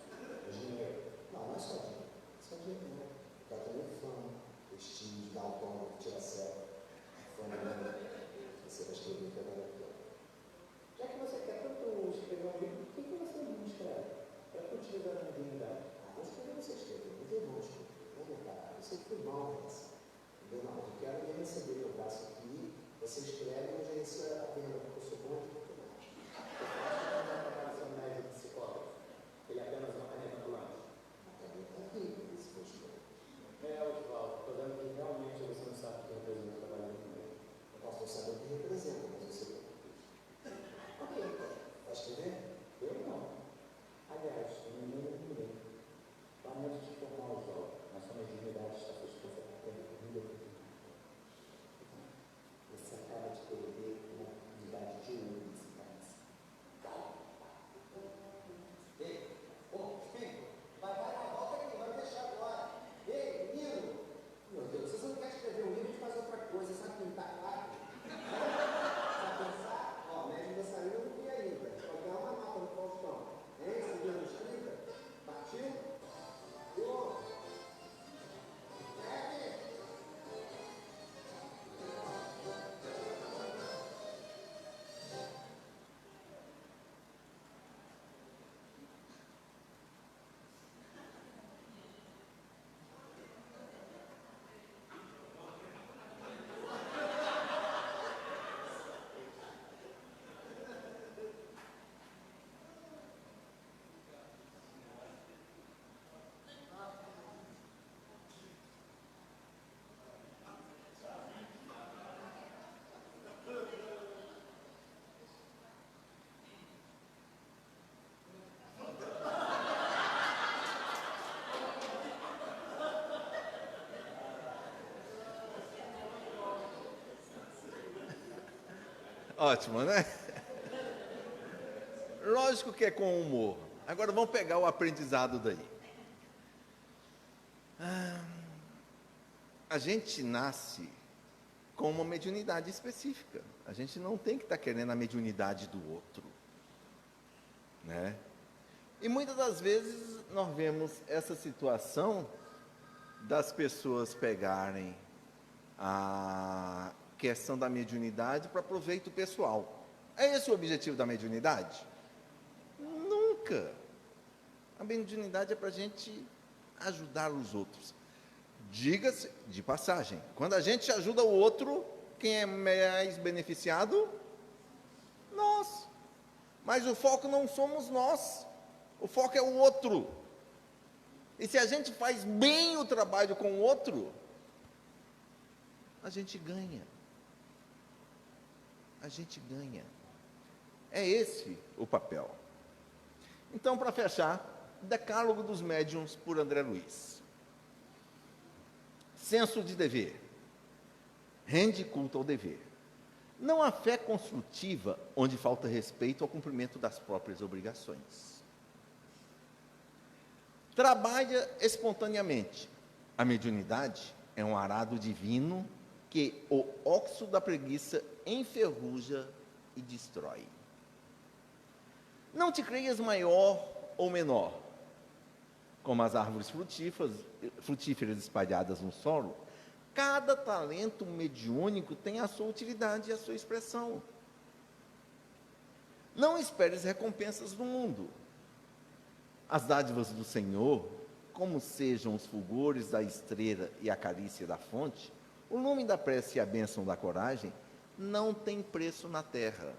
É dinheiro. Não é só dinheiro. Isso é dinheiro, né? Dá também fama, prestígio, dá autógrafo, tira selfie. Fama, né? Você vai escrever o que agora aqui. Já que você quer tanto escrever um livro, por que você não escreve? Para que utilizar a mediunidade? Vou escrever você escrever, não tem bom escrever. Não é verdade. Eu sempre fui mal nessa. Entendeu? Não, eu quero me receber meu braço aqui, você escreve e eu gerencio a venda, porque eu sou bom de matemática. Você não trabalha seu médico psicólogo. Ele é apenas uma caneta ambulante. A caneta aqui, se for escrever. Oswaldo, estou dando que realmente você não sabe o que representa o trabalho do médico. Eu posso não saber o que representa, mas eu sei o que é. Ok, então. Vai escrever? Eu não. Aliás, eu não lembro de ninguém. Lamento te informar, Oswaldo, mas sua mediunidade está suspensa por tempo indeterminado. Você acaba de perder uma oportunidade de ouro nesse país. Ei, espírito, vai na volta aqui, vai deixar agora. Ei, menino! Meu Deus, se você não quer escrever um livro, a gente faz outra coisa, sabe pintar quadro? Vai pensar? Ó, médico da saúde eu não vi ainda. Pode dar uma nota no Faustão. Hein? Você viu no escrita? Partiu? Ótimo, né? Lógico que é com humor. Agora vamos pegar o aprendizado daí. A gente nasce com uma mediunidade específica. A gente não tem que estar querendo a mediunidade do outro, né? E muitas das vezes nós vemos essa situação das pessoas pegarem a questão da mediunidade para proveito pessoal. É esse o objetivo da mediunidade? Nunca. A mediunidade é para a gente ajudar os outros. Diga-se de passagem, quando a gente ajuda o outro, quem é mais beneficiado? Nós. Mas o foco não somos nós, o foco é o outro. E se a gente faz bem o trabalho com o outro, a gente ganha. A gente ganha. É esse o papel. Então, para fechar, Decálogo dos Médiuns, por André Luiz. Senso de dever. Rende culto ao dever. Não há fé construtiva onde falta respeito ao cumprimento das próprias obrigações. Trabalha espontaneamente. A mediunidade é um arado divino que o óxido da preguiça enferruja e destrói. Não te creias maior ou menor, como as árvores frutíferas espalhadas no solo. Cada talento mediúnico tem a sua utilidade e a sua expressão. Não esperes recompensas do mundo. As dádivas do Senhor, como sejam os fulgores da estrela e a carícia da fonte, o lume da prece e a bênção da coragem, não tem preço na terra.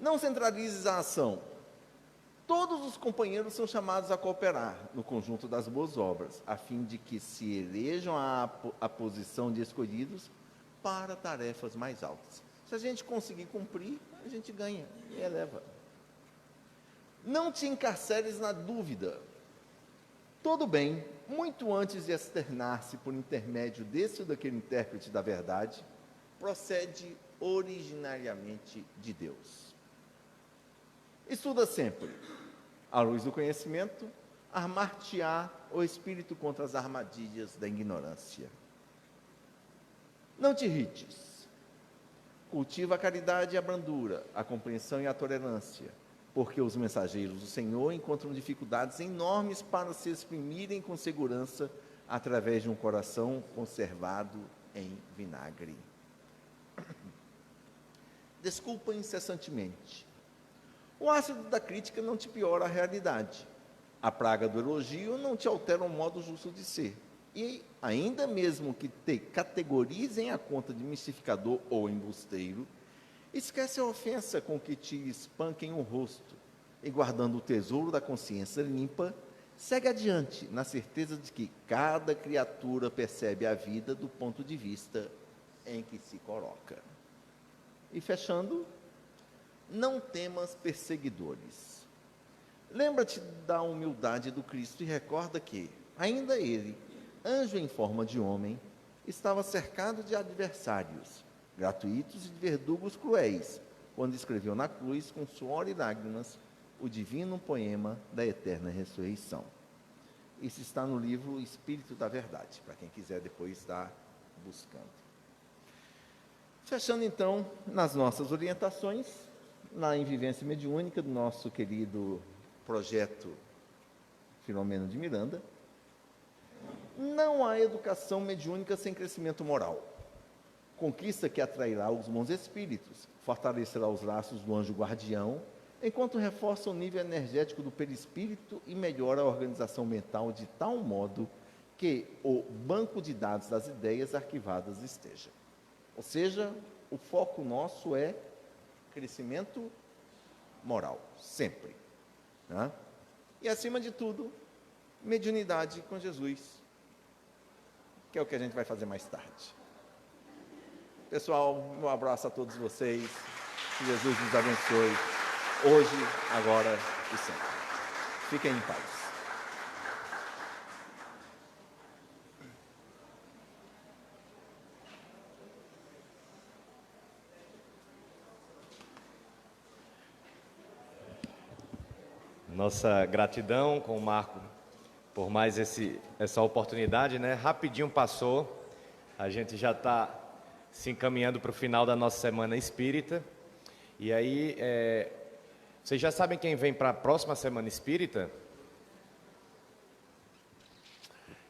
Não centralizes a ação. Todos os companheiros são chamados a cooperar no conjunto das boas obras, a fim de que se elejam à posição de escolhidos para tarefas mais altas. Se a gente conseguir cumprir, a gente ganha e eleva. Não te encarceres na dúvida. Todo bem, muito antes de externar-se por intermédio desse ou daquele intérprete da verdade, procede originariamente de Deus. Estuda sempre, à luz do conhecimento, armar-te-á o espírito contra as armadilhas da ignorância. Não te irrites. Cultiva a caridade e a brandura, a compreensão e a tolerância, porque os mensageiros do Senhor encontram dificuldades enormes para se exprimirem com segurança através de um coração conservado em vinagre. Desculpa incessantemente. O ácido da crítica não te piora a realidade. A praga do elogio não te altera o modo justo de ser. E, ainda mesmo que te categorizem a conta de mistificador ou embusteiro, esquece a ofensa com que te espanquem o rosto e, guardando o tesouro da consciência limpa, segue adiante, na certeza de que cada criatura percebe a vida do ponto de vista em que se coloca. E fechando, não temas perseguidores. Lembra-te da humildade do Cristo e recorda que, ainda ele, anjo em forma de homem, estava cercado de adversários, gratuitos e de verdugos cruéis, quando escreveu na cruz, com suor e lágrimas, o divino poema da eterna ressurreição. Isso está no livro Espírito da Verdade, para quem quiser depois estar buscando. Fechando então nas nossas orientações, na Invivência Mediúnica do nosso querido projeto Filomeno de Miranda, não há educação mediúnica sem crescimento moral. Conquista que atrairá os bons espíritos, fortalecerá os laços do anjo guardião, enquanto reforça o nível energético do perispírito e melhora a organização mental de tal modo que o banco de dados das ideias arquivadas esteja. Ou seja, o foco nosso é crescimento moral, sempre. Né? E, acima de tudo, mediunidade com Jesus, que é o que a gente vai fazer mais tarde. Pessoal, um abraço a todos vocês. Que Jesus nos abençoe, hoje, agora e sempre. Fiquem em paz. Nossa gratidão com o Marco por mais essa oportunidade, né? Rapidinho passou, a gente já está se encaminhando para o final da nossa Semana Espírita. E aí, vocês já sabem quem vem para a próxima Semana Espírita?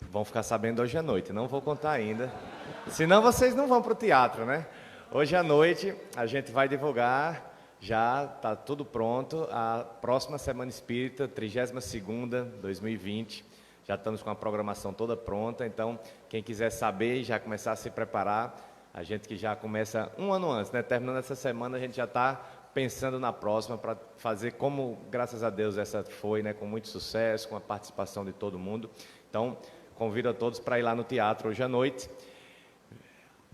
Vão ficar sabendo hoje à noite, não vou contar ainda. Senão vocês não vão para o teatro, né? Hoje à noite a gente vai divulgar. Já está tudo pronto, a próxima Semana Espírita, 32ª, 2020, já estamos com a programação toda pronta, então quem quiser saber e já começar a se preparar, a gente que já começa um ano antes, né? Terminando essa semana, a gente já está pensando na próxima para fazer como, graças a Deus, essa foi, né? Com muito sucesso, com a participação de todo mundo. Então, convido a todos para ir lá no teatro hoje à noite,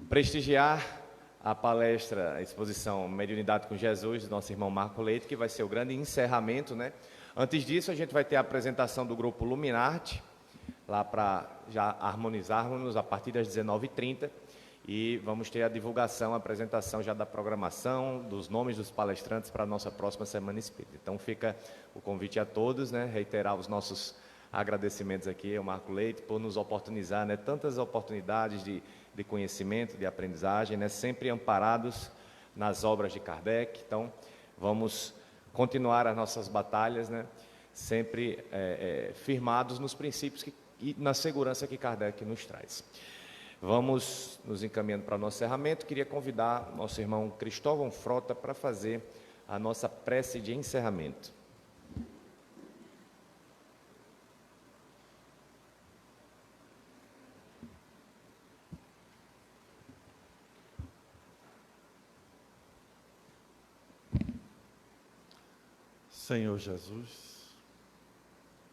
prestigiar a palestra, a exposição Mediunidade com Jesus, do nosso irmão Marco Leite, que vai ser o grande encerramento, né? Antes disso, a gente vai ter a apresentação do grupo Luminarte, lá para já harmonizarmos a partir das 19h30, e vamos ter a divulgação, a apresentação já da programação, dos nomes dos palestrantes para a nossa próxima Semana Espírita. Então fica o convite a todos, né? Reiterar os nossos agradecimentos aqui ao Marco Leite por nos oportunizar, né? Tantas oportunidades de conhecimento, de aprendizagem, né? Sempre amparados nas obras de Kardec. Então, vamos continuar as nossas batalhas, né? Sempre firmados nos princípios e na segurança que Kardec nos traz. Vamos nos encaminhando para o nosso encerramento. Queria convidar nosso irmão Cristóvão Frota para fazer a nossa prece de encerramento. Senhor Jesus,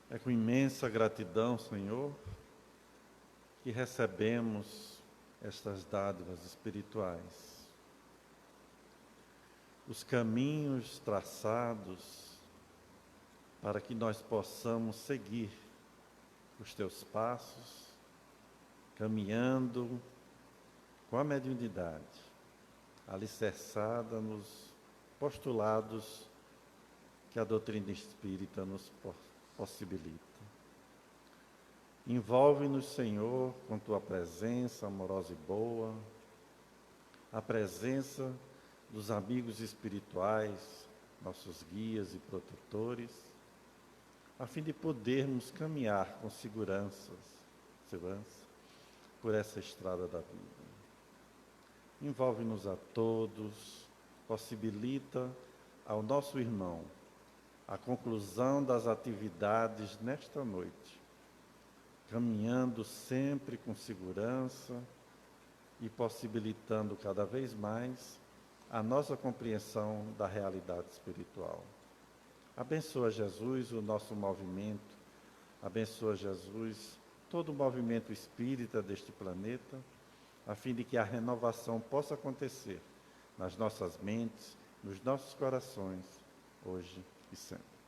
é com imensa gratidão, Senhor, que recebemos estas dádivas espirituais. Os caminhos traçados para que nós possamos seguir os teus passos, caminhando com a mediunidade, alicerçada nos postulados que a doutrina espírita nos possibilita. Envolve-nos, Senhor, com tua presença amorosa e boa, a presença dos amigos espirituais, nossos guias e protetores, a fim de podermos caminhar com segurança por essa estrada da vida. Envolve-nos a todos, possibilita ao nosso irmão a conclusão das atividades nesta noite, caminhando sempre com segurança e possibilitando cada vez mais a nossa compreensão da realidade espiritual. Abençoa, Jesus, o nosso movimento, abençoa, Jesus, todo o movimento espírita deste planeta, a fim de que a renovação possa acontecer nas nossas mentes, nos nossos corações, hoje e sempre.